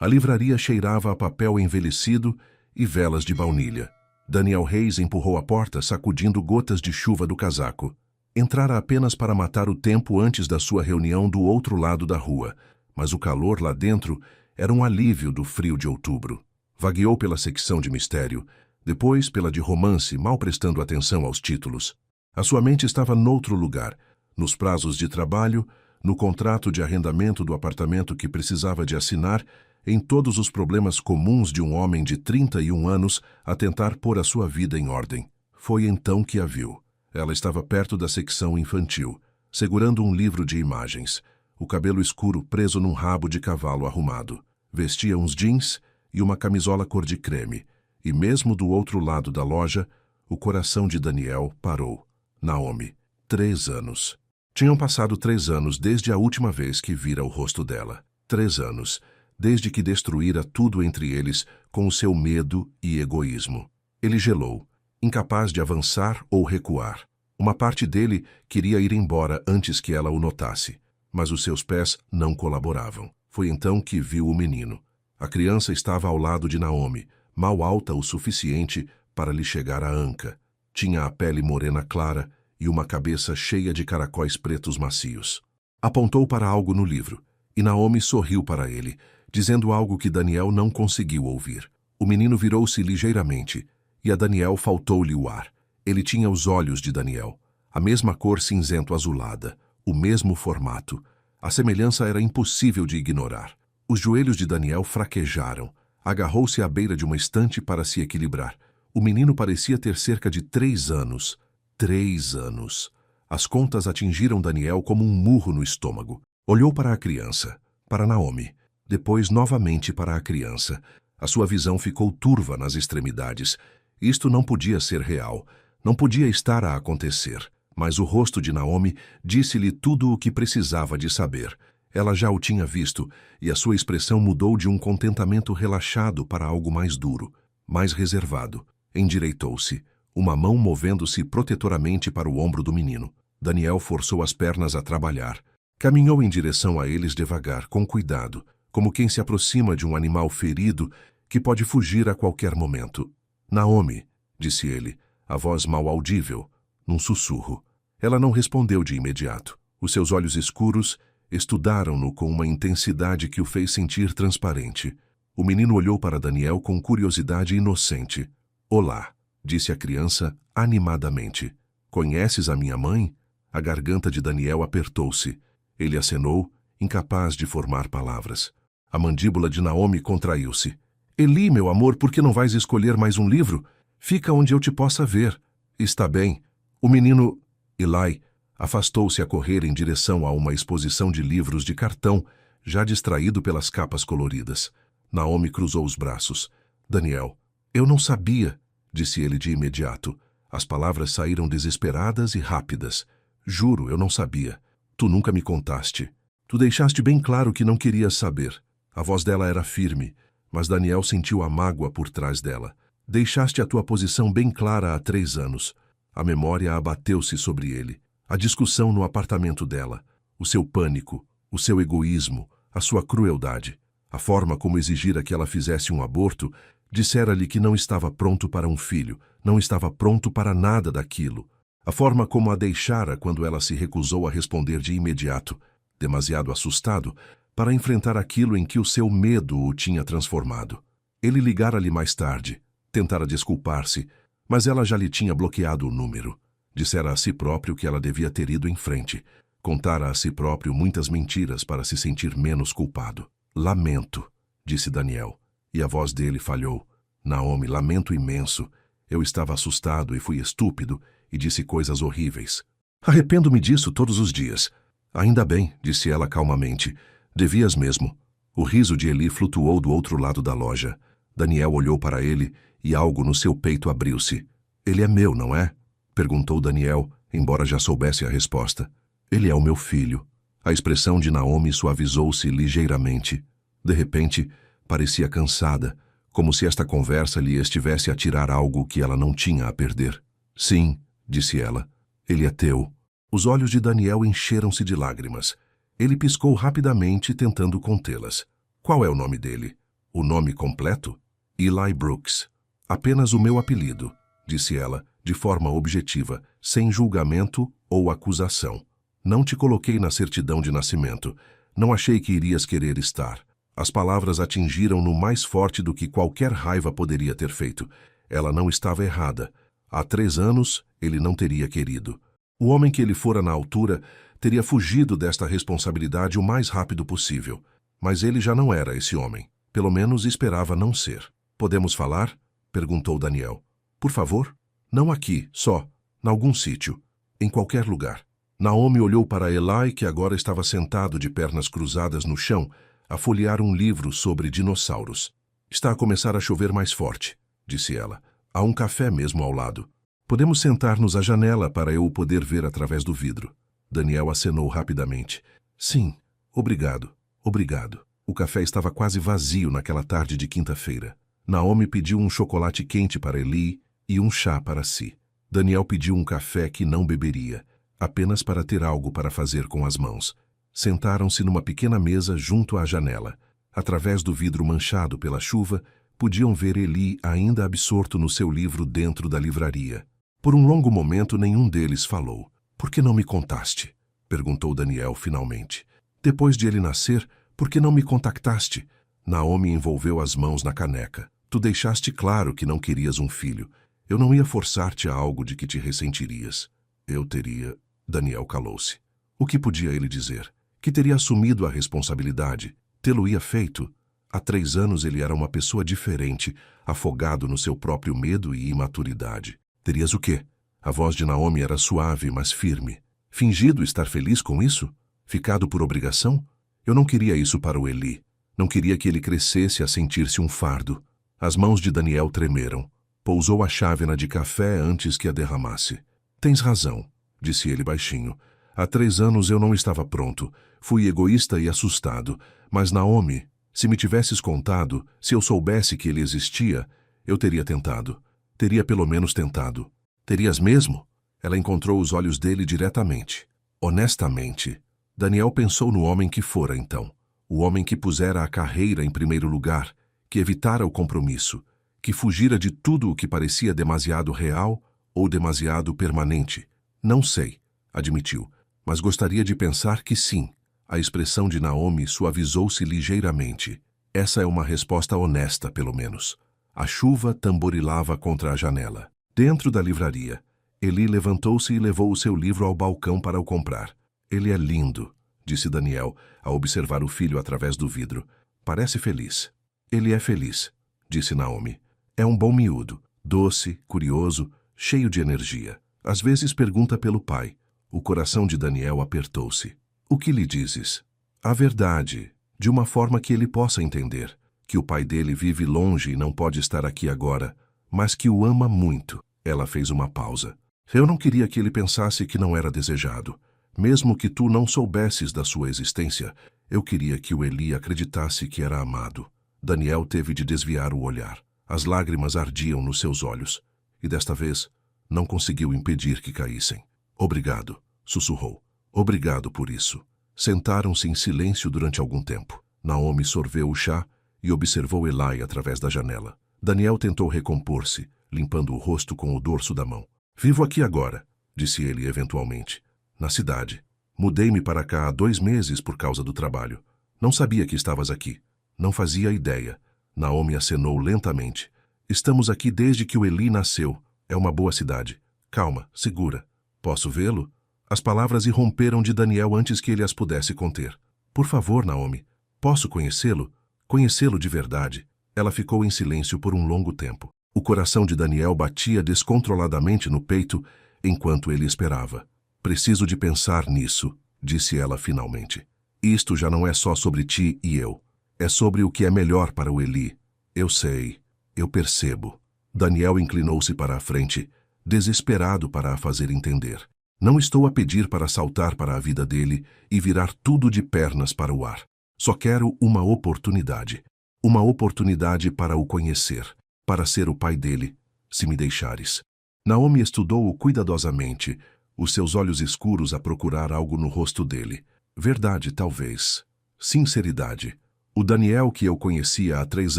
A livraria cheirava a papel envelhecido e velas de baunilha. Daniel Reis empurrou a porta, sacudindo gotas de chuva do casaco. Entrara apenas para matar o tempo antes da sua reunião do outro lado da rua, mas o calor lá dentro era um alívio do frio de outubro. Vagueou pela secção de mistério, depois pela de romance, mal prestando atenção aos títulos. A sua mente estava noutro lugar, nos prazos de trabalho, no contrato de arrendamento do apartamento que precisava de assinar, em todos os problemas comuns de um homem de 31 anos a tentar pôr a sua vida em ordem. Foi então que a viu. Ela estava perto da secção infantil, segurando um livro de imagens, o cabelo escuro preso num rabo de cavalo arrumado. Vestia uns jeans e uma camisola cor de creme, e mesmo do outro lado da loja, o coração de Daniel parou. Naomi, 3 anos. Tinham passado 3 anos desde a última vez que vira o rosto dela. 3 anos, desde que destruíra tudo entre eles com o seu medo e egoísmo. Ele gelou, incapaz de avançar ou recuar. Uma parte dele queria ir embora antes que ela o notasse, mas os seus pés não colaboravam. Foi então que viu o menino. A criança estava ao lado de Naomi, mal alta o suficiente para lhe chegar à anca. Tinha a pele morena clara e uma cabeça cheia de caracóis pretos macios. Apontou para algo no livro, e Naomi sorriu para ele, dizendo algo que Daniel não conseguiu ouvir. O menino virou-se ligeiramente, e a Daniel faltou-lhe o ar. Ele tinha os olhos de Daniel, a mesma cor cinzento-azulada, o mesmo formato. A semelhança era impossível de ignorar. Os joelhos de Daniel fraquejaram. Agarrou-se à beira de uma estante para se equilibrar. O menino parecia ter cerca de 3 anos. 3 anos. As contas atingiram Daniel como um murro no estômago. Olhou para a criança, para Naomi, depois novamente para a criança. A sua visão ficou turva nas extremidades. Isto não podia ser real, não podia estar a acontecer. Mas o rosto de Naomi disse-lhe tudo o que precisava de saber. Ela já o tinha visto, e a sua expressão mudou de um contentamento relaxado para algo mais duro, mais reservado. Endireitou-se, uma mão movendo-se protetoramente para o ombro do menino. Daniel forçou as pernas a trabalhar. Caminhou em direção a eles devagar, com cuidado, como quem se aproxima de um animal ferido que pode fugir a qualquer momento. Naomi, disse ele, a voz mal audível, num sussurro. Ela não respondeu de imediato. Os seus olhos escuros estudaram-no com uma intensidade que o fez sentir transparente. O menino olhou para Daniel com curiosidade inocente. Olá, disse a criança animadamente. Conheces a minha mãe? A garganta de Daniel apertou-se. Ele acenou, incapaz de formar palavras. A mandíbula de Naomi contraiu-se. Eli, meu amor, por que não vais escolher mais um livro? Fica onde eu te possa ver. Está bem. O menino, Eli, afastou-se a correr em direção a uma exposição de livros de cartão, já distraído pelas capas coloridas. Naomi cruzou os braços. Daniel, eu não sabia, disse ele de imediato. As palavras saíram desesperadas e rápidas. Juro, eu não sabia. Tu nunca me contaste. Tu deixaste bem claro que não querias saber. A voz dela era firme, mas Daniel sentiu a mágoa por trás dela. Deixaste a tua posição bem clara há 3 anos. A memória abateu-se sobre ele. A discussão no apartamento dela, o seu pânico, o seu egoísmo, a sua crueldade, a forma como exigira que ela fizesse um aborto, dissera-lhe que não estava pronto para um filho, não estava pronto para nada daquilo. A forma como a deixara quando ela se recusou a responder de imediato, demasiado assustado, para enfrentar aquilo em que o seu medo o tinha transformado. Ele ligara-lhe mais tarde, tentara desculpar-se, mas ela já lhe tinha bloqueado o número. Dissera a si próprio que ela devia ter ido em frente. Contara a si próprio muitas mentiras para se sentir menos culpado. Lamento, disse Daniel, e a voz dele falhou. Naomi, lamento imenso. Eu estava assustado e fui estúpido e disse coisas horríveis. Arrependo-me disso todos os dias. Ainda bem, disse ela calmamente. Devias mesmo. O riso de Eli flutuou do outro lado da loja. Daniel olhou para ele e algo no seu peito abriu-se. Ele é meu, não é? Perguntou Daniel, embora já soubesse a resposta. Ele é o meu filho. A expressão de Naomi suavizou-se ligeiramente. De repente, parecia cansada, como se esta conversa lhe estivesse a tirar algo que ela não tinha a perder. Sim, disse ela. Ele é teu. Os olhos de Daniel encheram-se de lágrimas. Ele piscou rapidamente, tentando contê-las. Qual é o nome dele? O nome completo? Eli Brooks. Apenas o meu apelido, disse ela, de forma objetiva, sem julgamento ou acusação. Não te coloquei na certidão de nascimento. Não achei que irias querer estar. As palavras atingiram-no mais forte do que qualquer raiva poderia ter feito. Ela não estava errada. Há 3 anos, ele não teria querido. O homem que ele fora na altura teria fugido desta responsabilidade o mais rápido possível. Mas ele já não era esse homem. Pelo menos esperava não ser. Podemos falar? Perguntou Daniel. Por favor? Não aqui, só. Nalgum sítio. Em qualquer lugar. Naomi olhou para Eli, que agora estava sentado de pernas cruzadas no chão, a folhear um livro sobre dinossauros. Está a começar a chover mais forte, disse ela. Há um café mesmo ao lado. Podemos sentar-nos à janela para eu o poder ver através do vidro. Daniel acenou rapidamente. Sim, obrigado, obrigado. O café estava quase vazio naquela tarde de quinta-feira. Naomi pediu um chocolate quente para Eli e um chá para si. Daniel pediu um café que não beberia, apenas para ter algo para fazer com as mãos. Sentaram-se numa pequena mesa junto à janela. Através do vidro manchado pela chuva, podiam ver Eli ainda absorto no seu livro dentro da livraria. Por um longo momento, nenhum deles falou. Por que não me contaste? Perguntou Daniel finalmente. Depois de ele nascer, por que não me contactaste? Naomi envolveu as mãos na caneca. Tu deixaste claro que não querias um filho. Eu não ia forçar-te a algo de que te ressentirias. Eu teria... Daniel calou-se. O que podia ele dizer? Que teria assumido a responsabilidade. Tê-lo-ia feito. Há 3 anos ele era uma pessoa diferente, afogado no seu próprio medo e imaturidade. Terias o quê? A voz de Naomi era suave, mas firme. Fingido estar feliz com isso? Ficado por obrigação? Eu não queria isso para o Eli. Não queria que ele crescesse a sentir-se um fardo. As mãos de Daniel tremeram. Pousou a chávena de café antes que a derramasse. Tens razão, disse ele baixinho. Há 3 anos eu não estava pronto. Fui egoísta e assustado. Mas, Naomi, se me tivesses contado, se eu soubesse que ele existia, eu teria tentado. Teria pelo menos tentado. Terias mesmo? Ela encontrou os olhos dele diretamente. Honestamente, Daniel pensou no homem que fora então. O homem que pusera a carreira em primeiro lugar, que evitara o compromisso, que fugira de tudo o que parecia demasiado real ou demasiado permanente. Não sei, admitiu, mas gostaria de pensar que sim. A expressão de Naomi suavizou-se ligeiramente. Essa é uma resposta honesta, pelo menos. A chuva tamborilava contra a janela. Dentro da livraria, Eli levantou-se e levou o seu livro ao balcão para o comprar. Ele é lindo, disse Daniel, a observar o filho através do vidro. Parece feliz. Ele é feliz, disse Naomi. É um bom miúdo, doce, curioso, cheio de energia. Às vezes pergunta pelo pai. O coração de Daniel apertou-se. O que lhe dizes? A verdade, de uma forma que ele possa entender. Que o pai dele vive longe e não pode estar aqui agora, mas que o ama muito. Ela fez uma pausa. Eu não queria que ele pensasse que não era desejado. Mesmo que tu não soubesses da sua existência, eu queria que o Eli acreditasse que era amado. Daniel teve de desviar o olhar. As lágrimas ardiam nos seus olhos. E desta vez, não conseguiu impedir que caíssem. Obrigado, sussurrou. Obrigado por isso. Sentaram-se em silêncio durante algum tempo. Naomi sorveu o chá e observou Eli através da janela. Daniel tentou recompor-se, limpando o rosto com o dorso da mão. Vivo aqui agora, disse ele eventualmente. Na cidade. Mudei-me para cá há 2 meses por causa do trabalho. Não sabia que estavas aqui. Não fazia ideia. Naomi acenou lentamente. Estamos aqui desde que o Eli nasceu. É uma boa cidade. Calma, segura. Posso vê-lo? As palavras irromperam de Daniel antes que ele as pudesse conter. Por favor, Naomi. Posso conhecê-lo? Conhecê-lo de verdade. Ela ficou em silêncio por um longo tempo. O coração de Daniel batia descontroladamente no peito enquanto ele esperava. Preciso de pensar nisso, disse ela finalmente. Isto já não é só sobre ti e eu. É sobre o que é melhor para o Eli. Eu sei. Eu percebo. Daniel inclinou-se para a frente, desesperado para a fazer entender. Não estou a pedir para saltar para a vida dele e virar tudo de pernas para o ar. Só quero uma oportunidade. Uma oportunidade para o conhecer, para ser o pai dele, se me deixares. Naomi estudou-o cuidadosamente, os seus olhos escuros a procurar algo no rosto dele. Verdade, talvez. Sinceridade. O Daniel que eu conhecia há 3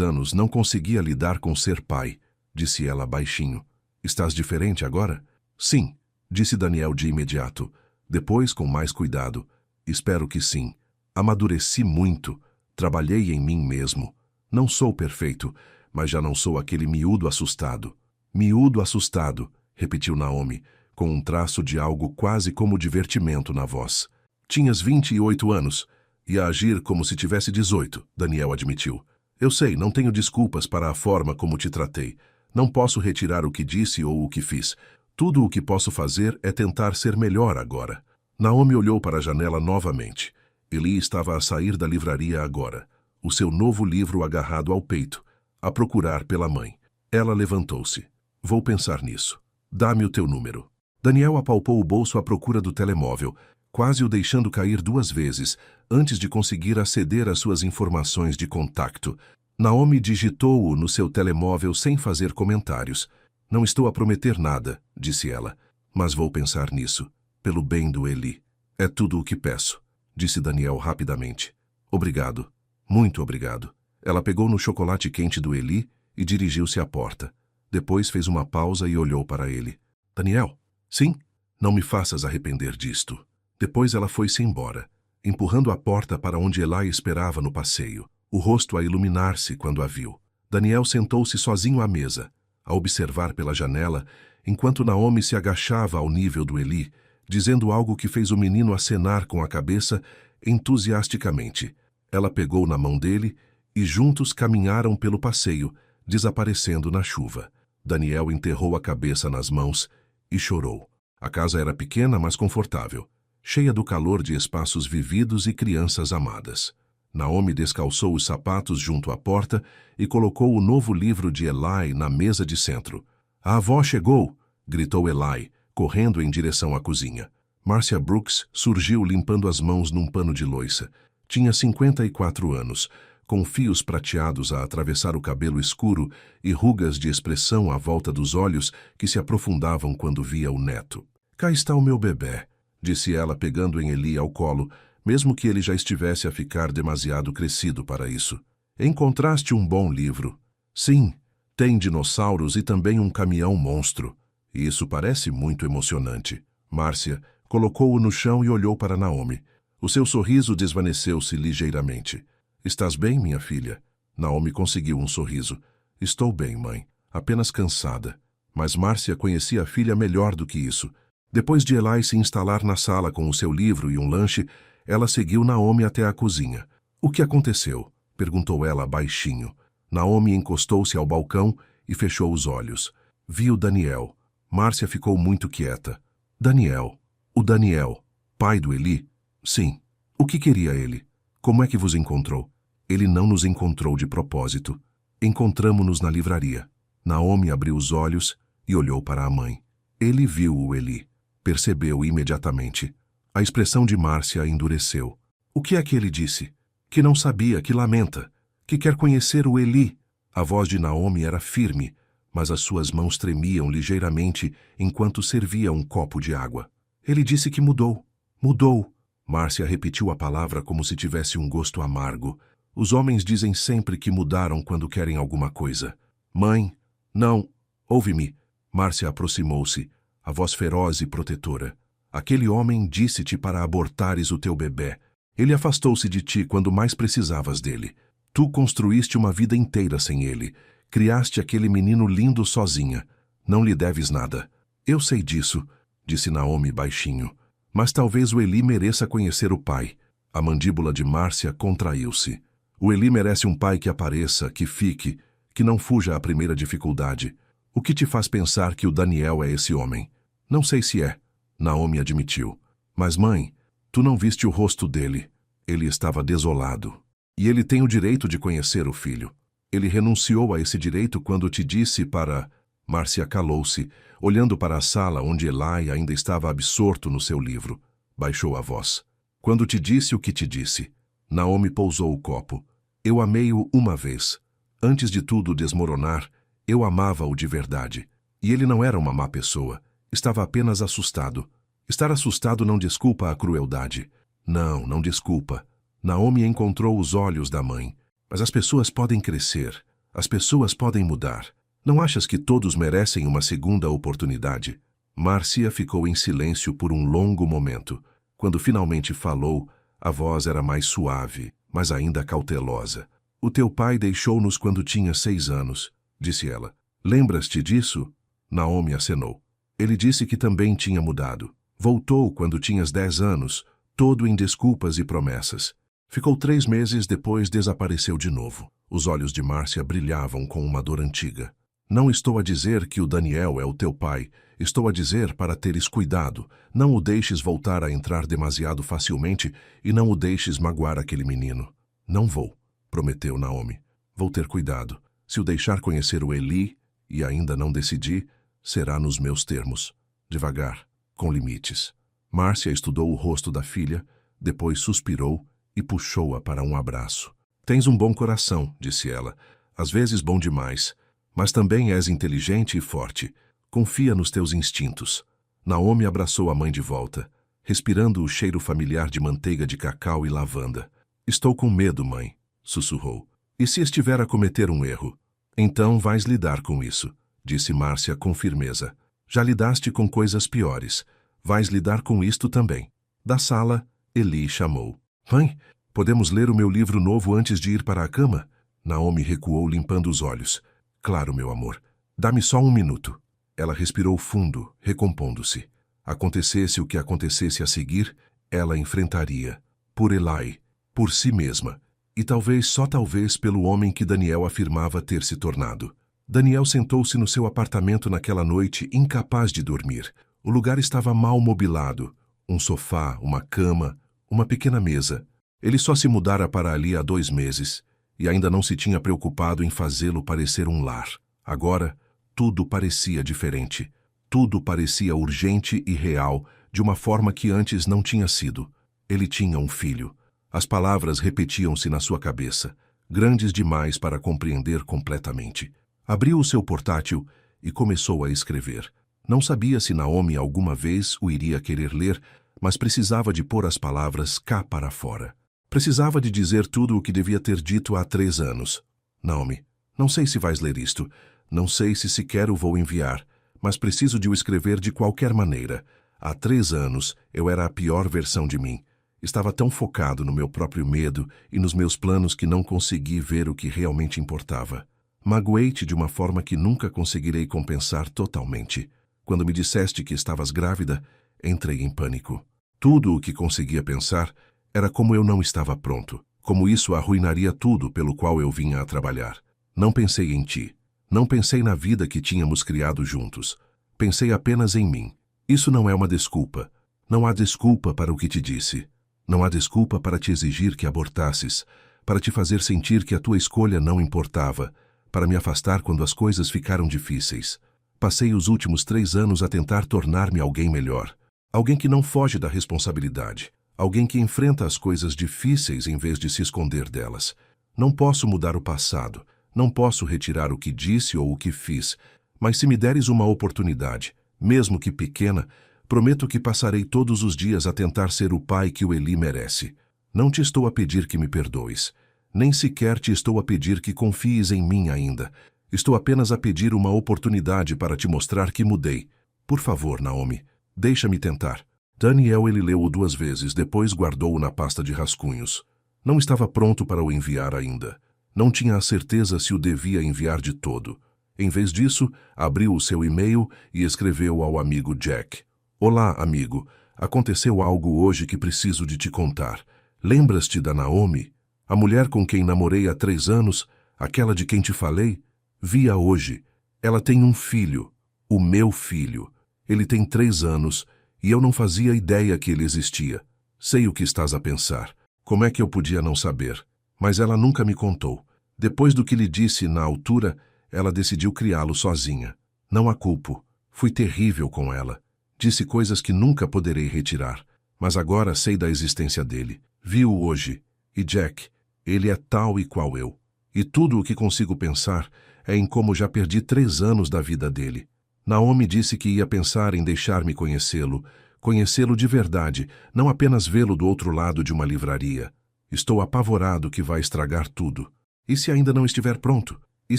anos não conseguia lidar com ser pai, disse ela baixinho. Estás diferente agora? Sim, disse Daniel de imediato. Depois, com mais cuidado. Espero que sim. Amadureci muito. Trabalhei em mim mesmo. Não sou perfeito, mas já não sou aquele miúdo assustado. Miúdo assustado, repetiu Naomi, com um traço de algo quase como divertimento na voz. Tinhas 28 anos. Ia agir como se tivesse 18, Daniel admitiu. Eu sei, não tenho desculpas para a forma como te tratei. Não posso retirar o que disse ou o que fiz. Tudo o que posso fazer é tentar ser melhor agora. Naomi olhou para a janela novamente. Eli estava a sair da livraria agora, o seu novo livro agarrado ao peito, a procurar pela mãe. Ela levantou-se. Vou pensar nisso. Dá-me o teu número. Daniel apalpou o bolso à procura do telemóvel, quase o deixando cair 2 vezes, antes de conseguir aceder às suas informações de contacto. Naomi digitou-o no seu telemóvel sem fazer comentários. Não estou a prometer nada, disse ela, mas vou pensar nisso, pelo bem do Eli. É tudo o que peço, disse Daniel rapidamente. Obrigado, muito obrigado. Ela pegou no chocolate quente do Eli e dirigiu-se à porta. Depois fez uma pausa e olhou para ele. Daniel? Sim? Não me faças arrepender disto. Depois ela foi-se embora, empurrando a porta para onde Eli esperava no passeio, o rosto a iluminar-se quando a viu. Daniel sentou-se sozinho à mesa, a observar pela janela, enquanto Naomi se agachava ao nível do Eli, dizendo algo que fez o menino acenar com a cabeça entusiasticamente. Ela pegou na mão dele e juntos caminharam pelo passeio, desaparecendo na chuva. Daniel enterrou a cabeça nas mãos e chorou. A casa era pequena, mas confortável, cheia do calor de espaços vividos e crianças amadas. Naomi descalçou os sapatos junto à porta e colocou o novo livro de Eli na mesa de centro. A avó chegou! Gritou Eli, correndo em direção à cozinha. Marcia Brooks surgiu limpando as mãos num pano de loiça. Tinha 54 anos, com fios prateados a atravessar o cabelo escuro e rugas de expressão à volta dos olhos que se aprofundavam quando via o neto. Cá está o meu bebê, disse ela pegando em Eli ao colo, mesmo que ele já estivesse a ficar demasiado crescido para isso. Encontraste um bom livro. Sim, tem dinossauros e também um caminhão monstro. Isso parece muito emocionante. Márcia colocou-o no chão e olhou para Naomi. O seu sorriso desvaneceu-se ligeiramente. Estás bem, minha filha? Naomi conseguiu um sorriso. Estou bem, mãe. Apenas cansada. Mas Márcia conhecia a filha melhor do que isso. Depois de Eli se instalar na sala com o seu livro e um lanche, ela seguiu Naomi até a cozinha. O que aconteceu? Perguntou ela baixinho. Naomi encostou-se ao balcão e fechou os olhos. Viu Daniel. Márcia ficou muito quieta. Daniel. O Daniel. Pai do Eli? Sim. O que queria ele? Como é que vos encontrou? Ele não nos encontrou de propósito. Encontramo-nos na livraria. Naomi abriu os olhos e olhou para a mãe. Ele viu o Eli. Percebeu imediatamente. A expressão de Márcia endureceu. O que é que ele disse? Que não sabia, que lamenta, que quer conhecer o Eli. A voz de Naomi era firme, mas as suas mãos tremiam ligeiramente enquanto servia um copo de água. Ele disse que mudou. Mudou. Márcia repetiu a palavra como se tivesse um gosto amargo. Os homens dizem sempre que mudaram quando querem alguma coisa. Mãe, não, ouve-me. Márcia aproximou-se, a voz feroz e protetora. Aquele homem disse-te para abortares o teu bebê. Ele afastou-se de ti quando mais precisavas dele. Tu construíste uma vida inteira sem ele. Criaste aquele menino lindo sozinha. Não lhe deves nada. Eu sei disso, disse Naomi baixinho. Mas talvez o Eli mereça conhecer o pai. A mandíbula de Márcia contraiu-se. O Eli merece um pai que apareça, que fique, que não fuja à primeira dificuldade. O que te faz pensar que o Daniel é esse homem? Não sei se é, Naomi admitiu. Mas, mãe, tu não viste o rosto dele. Ele estava desolado. E ele tem o direito de conhecer o filho. Ele renunciou a esse direito quando te disse para... Márcia calou-se, olhando para a sala onde Eli ainda estava absorto no seu livro. Baixou a voz. Quando te disse o que te disse. Naomi pousou o copo. Eu amei-o uma vez. Antes de tudo desmoronar, eu amava-o de verdade. E ele não era uma má pessoa. Estava apenas assustado. Estar assustado não desculpa a crueldade. Não, não desculpa. Naomi encontrou os olhos da mãe. Mas as pessoas podem crescer. As pessoas podem mudar. Não achas que todos merecem uma segunda oportunidade? Márcia ficou em silêncio por um longo momento. Quando finalmente falou, a voz era mais suave, mas ainda cautelosa. O teu pai deixou-nos quando tinha 6 anos, disse ela. Lembras-te disso? Naomi acenou. Ele disse que também tinha mudado. Voltou quando tinhas 10 anos, todo em desculpas e promessas. Ficou 3 meses, depois desapareceu de novo. Os olhos de Márcia brilhavam com uma dor antiga. Não estou a dizer que o Daniel é o teu pai. Estou a dizer para teres cuidado. Não o deixes voltar a entrar demasiado facilmente e não o deixes magoar aquele menino. Não vou, prometeu Naomi. Vou ter cuidado. Se o deixar conhecer o Eli, e ainda não decidi, será nos meus termos. Devagar, com limites. Márcia estudou o rosto da filha, depois suspirou e puxou-a para um abraço. Tens um bom coração, disse ela. Às vezes bom demais. Mas também és inteligente e forte. Confia nos teus instintos. Naomi abraçou a mãe de volta, respirando o cheiro familiar de manteiga de cacau e lavanda. Estou com medo, mãe, sussurrou. E se estiver a cometer um erro? Então vais lidar com isso, disse Márcia com firmeza. Já lidaste com coisas piores. Vais lidar com isto também. Da sala, Eli chamou. Mãe, podemos ler o meu livro novo antes de ir para a cama? Naomi recuou, limpando os olhos. Claro, meu amor. Dá-me só 1 minuto. Ela respirou fundo, recompondo-se. Acontecesse o que acontecesse a seguir, ela enfrentaria. Por Eli, por si mesma. E talvez, só talvez, pelo homem que Daniel afirmava ter se tornado. Daniel sentou-se no seu apartamento naquela noite, incapaz de dormir. O lugar estava mal mobilado. Um sofá, uma cama, uma pequena mesa. Ele só se mudara para ali há 2 meses e ainda não se tinha preocupado em fazê-lo parecer um lar. Agora, tudo parecia diferente. Tudo parecia urgente e real, de uma forma que antes não tinha sido. Ele tinha um filho. As palavras repetiam-se na sua cabeça, grandes demais para compreender completamente. Abriu o seu portátil e começou a escrever. Não sabia se Naomi alguma vez o iria querer ler, mas precisava de pôr as palavras cá para fora. Precisava de dizer tudo o que devia ter dito há 3 anos. Naomi, não sei se vais ler isto. Não sei se sequer o vou enviar, mas preciso de o escrever de qualquer maneira. Há 3 anos eu era a pior versão de mim. Estava tão focado no meu próprio medo e nos meus planos que não consegui ver o que realmente importava. Magoei-te de uma forma que nunca conseguirei compensar totalmente. Quando me disseste que estavas grávida, entrei em pânico. Tudo o que conseguia pensar era como eu não estava pronto, como isso arruinaria tudo pelo qual eu vinha a trabalhar. Não pensei em ti. Não pensei na vida que tínhamos criado juntos. Pensei apenas em mim. Isso não é uma desculpa. Não há desculpa para o que te disse. Não há desculpa para te exigir que abortasses, para te fazer sentir que a tua escolha não importava, para me afastar quando as coisas ficaram difíceis. Passei os últimos 3 anos a tentar tornar-me alguém melhor. Alguém que não foge da responsabilidade. Alguém que enfrenta as coisas difíceis em vez de se esconder delas. Não posso mudar o passado. Não posso retirar o que disse ou o que fiz. Mas se me deres uma oportunidade, mesmo que pequena, prometo que passarei todos os dias a tentar ser o pai que o Eli merece. Não te estou a pedir que me perdoes. Nem sequer te estou a pedir que confies em mim ainda. Estou apenas a pedir uma oportunidade para te mostrar que mudei. Por favor, Naomi, deixa-me tentar. Daniel ele leu-o 2 vezes, depois guardou-o na pasta de rascunhos. Não estava pronto para o enviar ainda. Não tinha a certeza se o devia enviar de todo. Em vez disso, abriu o seu e-mail e escreveu ao amigo Jack. Olá, amigo. Aconteceu algo hoje que preciso de te contar. Lembras-te da Naomi? A mulher com quem namorei há 3 anos? Aquela de quem te falei? Vi-a hoje. Ela tem um filho. O meu filho. Ele tem 3 anos e eu não fazia ideia que ele existia. Sei o que estás a pensar. Como é que eu podia não saber? Mas ela nunca me contou. Depois do que lhe disse na altura, ela decidiu criá-lo sozinha. Não a culpo. Fui terrível com ela. Disse coisas que nunca poderei retirar. Mas agora sei da existência dele. Vi-o hoje. E Jack, ele é tal e qual eu. E tudo o que consigo pensar é em como já perdi 3 anos da vida dele. Naomi disse que ia pensar em deixar-me conhecê-lo de verdade, não apenas vê-lo do outro lado de uma livraria. Estou apavorado que vai estragar tudo. E se ainda não estiver pronto? E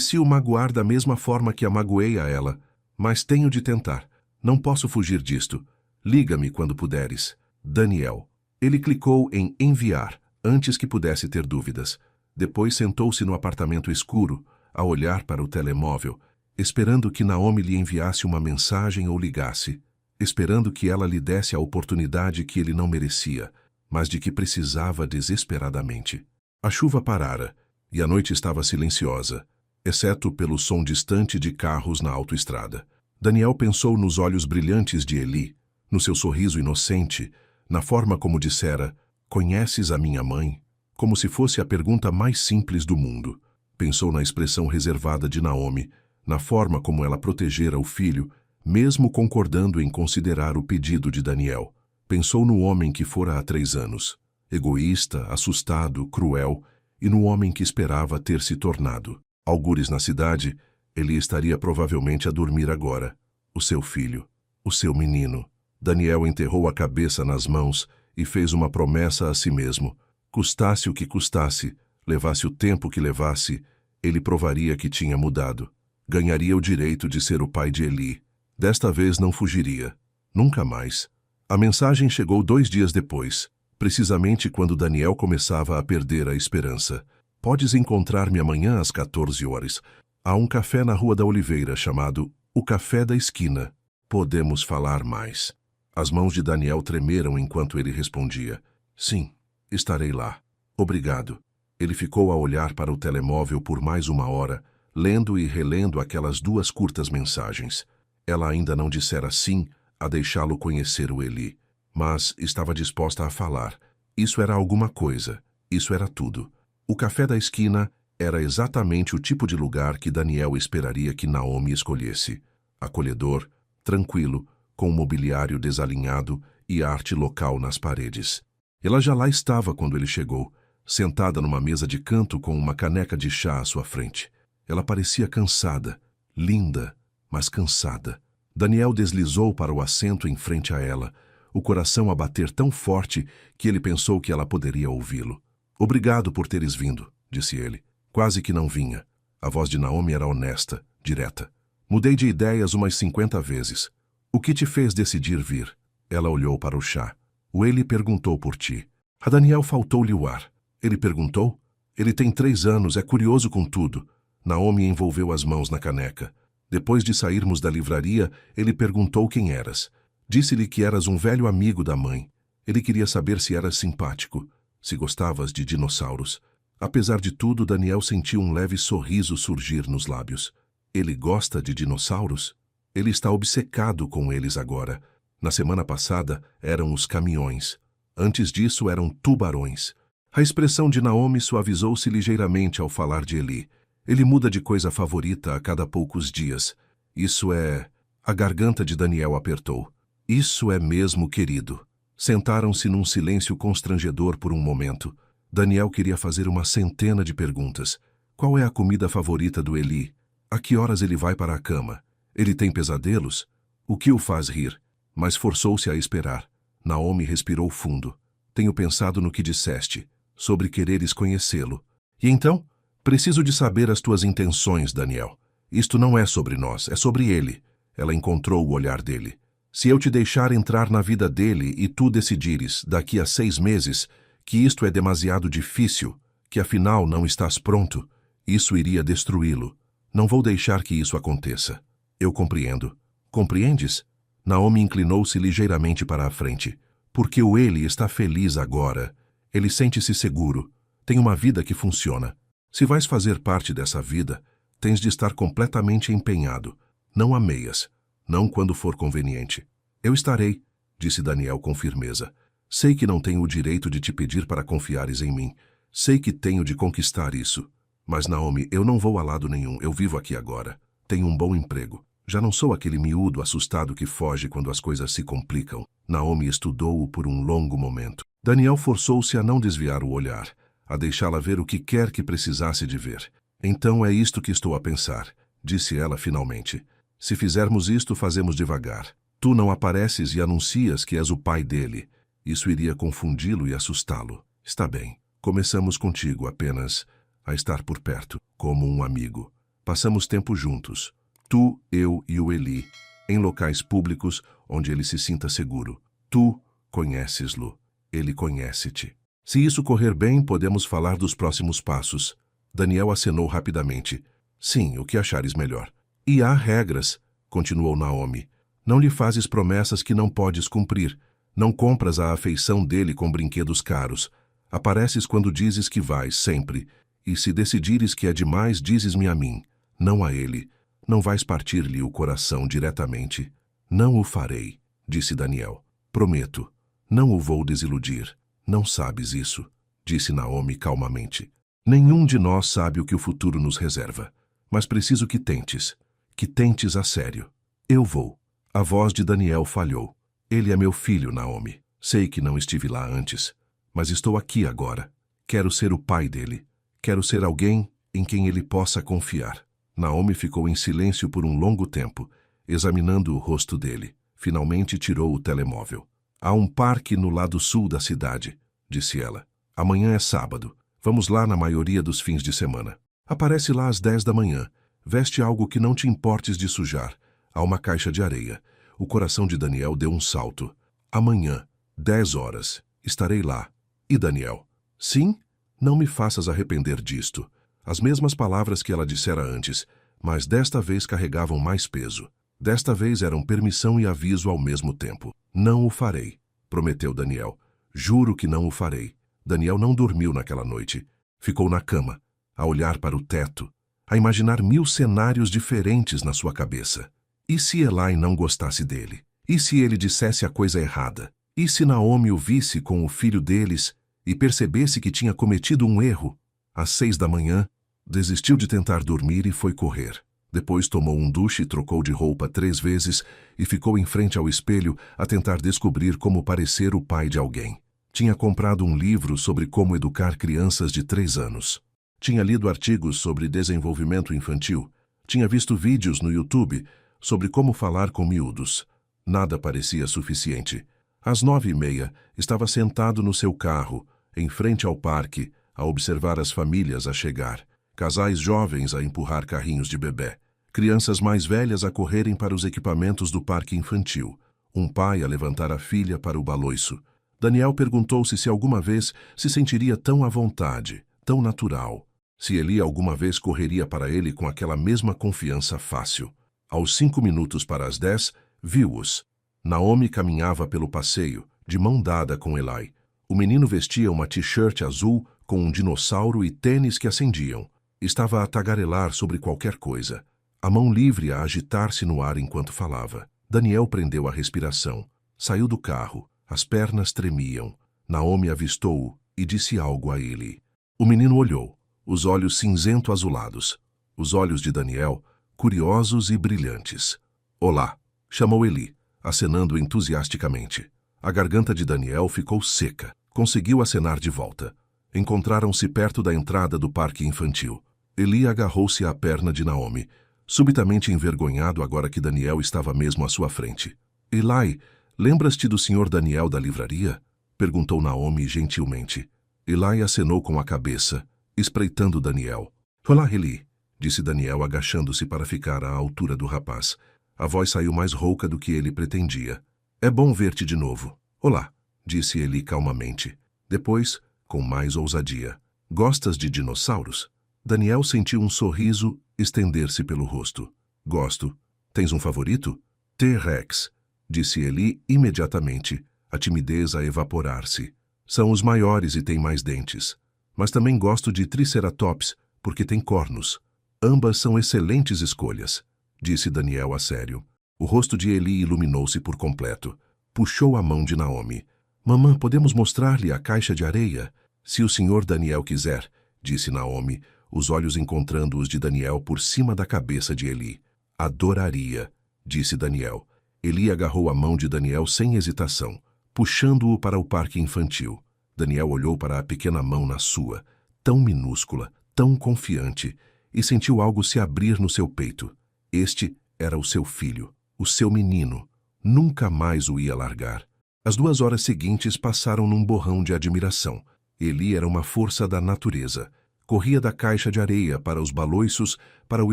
se o magoar da mesma forma que a magoei a ela? Mas tenho de tentar. Não posso fugir disto. Liga-me quando puderes. Daniel. Ele clicou em enviar, antes que pudesse ter dúvidas. Depois sentou-se no apartamento escuro, a olhar para o telemóvel, esperando que Naomi lhe enviasse uma mensagem ou ligasse, esperando que ela lhe desse a oportunidade que ele não merecia, mas de que precisava desesperadamente. A chuva parara, e a noite estava silenciosa, exceto pelo som distante de carros na autoestrada. Daniel pensou nos olhos brilhantes de Eli, no seu sorriso inocente, na forma como dissera, "Conheces a minha mãe?", como se fosse a pergunta mais simples do mundo. Pensou na expressão reservada de Naomi, na forma como ela protegera o filho, mesmo concordando em considerar o pedido de Daniel. Pensou no homem que fora há 3 anos, egoísta, assustado, cruel, e no homem que esperava ter se tornado. Algures na cidade, ele estaria provavelmente a dormir agora. O seu filho, o seu menino. Daniel enterrou a cabeça nas mãos e fez uma promessa a si mesmo. Custasse o que custasse, levasse o tempo que levasse, ele provaria que tinha mudado. Ganharia o direito de ser o pai de Eli. Desta vez não fugiria. Nunca mais. A mensagem chegou 2 dias depois, precisamente quando Daniel começava a perder a esperança. Podes encontrar-me amanhã às 14 horas. Há um café na Rua da Oliveira chamado O Café da Esquina. Podemos falar mais. As mãos de Daniel tremeram enquanto ele respondia. Sim, estarei lá. Obrigado. Ele ficou a olhar para o telemóvel por mais 1 hora, lendo e relendo aquelas 2 curtas mensagens. Ela ainda não dissera sim a deixá-lo conhecer o Eli, mas estava disposta a falar. Isso era alguma coisa. Isso era tudo. O Café da Esquina era exatamente o tipo de lugar que Daniel esperaria que Naomi escolhesse. Acolhedor, tranquilo, com mobiliário desalinhado e arte local nas paredes. Ela já lá estava quando ele chegou, sentada numa mesa de canto com uma caneca de chá à sua frente. Ela parecia cansada, linda, mas cansada. Daniel deslizou para o assento em frente a ela, o coração a bater tão forte que ele pensou que ela poderia ouvi-lo. Obrigado por teres vindo, disse ele. Quase que não vinha. A voz de Naomi era honesta, direta. Mudei de ideias umas 50 vezes. O que te fez decidir vir? Ela olhou para o chá. O Eli perguntou por ti. A Daniel faltou-lhe o ar. Ele perguntou? Ele tem 3 anos, é curioso com tudo. Naomi envolveu as mãos na caneca. Depois de sairmos da livraria, ele perguntou quem eras. Disse-lhe que eras um velho amigo da mãe. Ele queria saber se eras simpático, se gostavas de dinossauros. Apesar de tudo, Daniel sentiu um leve sorriso surgir nos lábios. Ele gosta de dinossauros? Ele está obcecado com eles agora. Na semana passada, eram os caminhões. Antes disso, eram tubarões. A expressão de Naomi suavizou-se ligeiramente ao falar de Eli. Ele muda de coisa favorita a cada poucos dias. Isso é... A garganta de Daniel apertou. Isso é mesmo querido. Sentaram-se num silêncio constrangedor por um momento. Daniel queria fazer uma centena de perguntas. Qual é a comida favorita do Eli? A que horas ele vai para a cama? Ele tem pesadelos? O que o faz rir? Mas forçou-se a esperar. Naomi respirou fundo. Tenho pensado no que disseste, sobre quereres conhecê-lo. E então? Preciso de saber as tuas intenções, Daniel. Isto não é sobre nós, é sobre ele. Ela encontrou o olhar dele. Se eu te deixar entrar na vida dele e tu decidires, daqui a 6 meses, que isto é demasiado difícil, que afinal não estás pronto, isso iria destruí-lo. Não vou deixar que isso aconteça. Eu compreendo. Compreendes? Naomi inclinou-se ligeiramente para a frente. Porque o Eli está feliz agora. Ele sente-se seguro. Tem uma vida que funciona. Se vais fazer parte dessa vida, tens de estar completamente empenhado. Não a meias. Não quando for conveniente. Eu estarei, disse Daniel com firmeza. Sei que não tenho o direito de te pedir para confiares em mim. Sei que tenho de conquistar isso. Mas, Naomi, eu não vou a lado nenhum. Eu vivo aqui agora. Tenho um bom emprego. Já não sou aquele miúdo assustado que foge quando as coisas se complicam. Naomi estudou-o por um longo momento. Daniel forçou-se a não desviar o olhar, a deixá-la ver o que quer que precisasse de ver. Então é isto que estou a pensar, disse ela finalmente. Se fizermos isto, fazemos devagar. Tu não apareces e anuncias que és o pai dele. Isso iria confundi-lo e assustá-lo. Está bem. Começamos contigo apenas. a estar por perto, como um amigo. Passamos tempo juntos, tu, eu e o Eli, em locais públicos onde ele se sinta seguro. Tu conheces-lo, ele conhece-te. Se isso correr bem, podemos falar dos próximos passos. Daniel acenou rapidamente. Sim, o que achares melhor. E há regras, continuou Naomi. Não lhe fazes promessas que não podes cumprir. Não compras a afeição dele com brinquedos caros. Apareces quando dizes que vais, sempre. E se decidires que é demais, dizes-me a mim, não a ele. Não vais partir-lhe o coração diretamente. Não o farei, disse Daniel. Prometo. Não o vou desiludir. Não sabes isso, disse Naomi calmamente. Nenhum de nós sabe o que o futuro nos reserva. Mas preciso que tentes a sério. Eu vou. A voz de Daniel falhou. Ele é meu filho, Naomi. Sei que não estive lá antes, mas estou aqui agora. Quero ser o pai dele. Quero ser alguém em quem ele possa confiar. Naomi ficou em silêncio por um longo tempo, examinando o rosto dele. Finalmente tirou o telemóvel. Há um parque no lado sul da cidade, disse ela. Amanhã é sábado. Vamos lá na maioria dos fins de semana. Aparece lá às 10 da manhã. Veste algo que não te importes de sujar. Há uma caixa de areia. O coração de Daniel deu um salto. Amanhã, 10 horas, estarei lá. E Daniel? Sim? Não me faças arrepender disto. As mesmas palavras que ela dissera antes, mas desta vez carregavam mais peso. Desta vez eram permissão e aviso ao mesmo tempo. Não o farei, prometeu Daniel. Juro que não o farei. Daniel não dormiu naquela noite. Ficou na cama, a olhar para o teto, a imaginar 1000 cenários diferentes na sua cabeça. E se Eli não gostasse dele? E se ele dissesse a coisa errada? E se Naomi o visse com o filho deles e percebesse que tinha cometido um erro? Às 6 da manhã, desistiu de tentar dormir e foi correr. Depois tomou um duche e trocou de roupa 3 vezes e ficou em frente ao espelho a tentar descobrir como parecer o pai de alguém. Tinha comprado um livro sobre como educar crianças de 3 anos. Tinha lido artigos sobre desenvolvimento infantil. Tinha visto vídeos no YouTube sobre como falar com miúdos. Nada parecia suficiente. Às 9h30, estava sentado no seu carro, em frente ao parque, a observar as famílias a chegar. Casais jovens a empurrar carrinhos de bebê. Crianças mais velhas a correrem para os equipamentos do parque infantil. Um pai a levantar a filha para o baloiço. Daniel perguntou-se se alguma vez se sentiria tão à vontade, tão natural. Se Eli alguma vez correria para ele com aquela mesma confiança fácil. Aos 5 minutos para as 10, viu-os. Naomi caminhava pelo passeio, de mão dada com Eli. O menino vestia uma t-shirt azul com um dinossauro e tênis que acendiam. Estava a tagarelar sobre qualquer coisa, a mão livre a agitar-se no ar enquanto falava. Daniel prendeu a respiração. Saiu do carro. As pernas tremiam. Naomi avistou-o e disse algo a ele. O menino olhou, os olhos cinzento-azulados. Os olhos de Daniel, curiosos e brilhantes. Olá, chamou Eli, acenando entusiasticamente. A garganta de Daniel ficou seca. Conseguiu acenar de volta. Encontraram-se perto da entrada do parque infantil. Eli agarrou-se à perna de Naomi, subitamente envergonhado agora que Daniel estava mesmo à sua frente. Eli, lembras-te do Sr. Daniel da livraria? Perguntou Naomi gentilmente. Eli acenou com a cabeça, espreitando Daniel. Olá, Eli, disse Daniel agachando-se para ficar à altura do rapaz. A voz saiu mais rouca do que ele pretendia. É bom ver-te de novo. Olá, disse Eli calmamente. Depois, com mais ousadia. Gostas de dinossauros? Daniel sentiu um sorriso estender-se pelo rosto. Gosto. Tens um favorito? T-Rex, disse Eli imediatamente, a timidez a evaporar-se. São os maiores e têm mais dentes. Mas também gosto de Triceratops, porque tem cornos. Ambas são excelentes escolhas, disse Daniel a sério. O rosto de Eli iluminou-se por completo. Puxou a mão de Naomi. Mamã, podemos mostrar-lhe a caixa de areia? Se o Sr. Daniel quiser, disse Naomi, os olhos encontrando os de Daniel por cima da cabeça de Eli. Adoraria, disse Daniel. Eli agarrou a mão de Daniel sem hesitação, puxando-o para o parque infantil. Daniel olhou para a pequena mão na sua, tão minúscula, tão confiante, e sentiu algo se abrir no seu peito. Este era o seu filho, o seu menino. Nunca mais o ia largar. As 2 horas seguintes passaram num borrão de admiração. Eli era uma força da natureza. Corria da caixa de areia para os baloiços, para o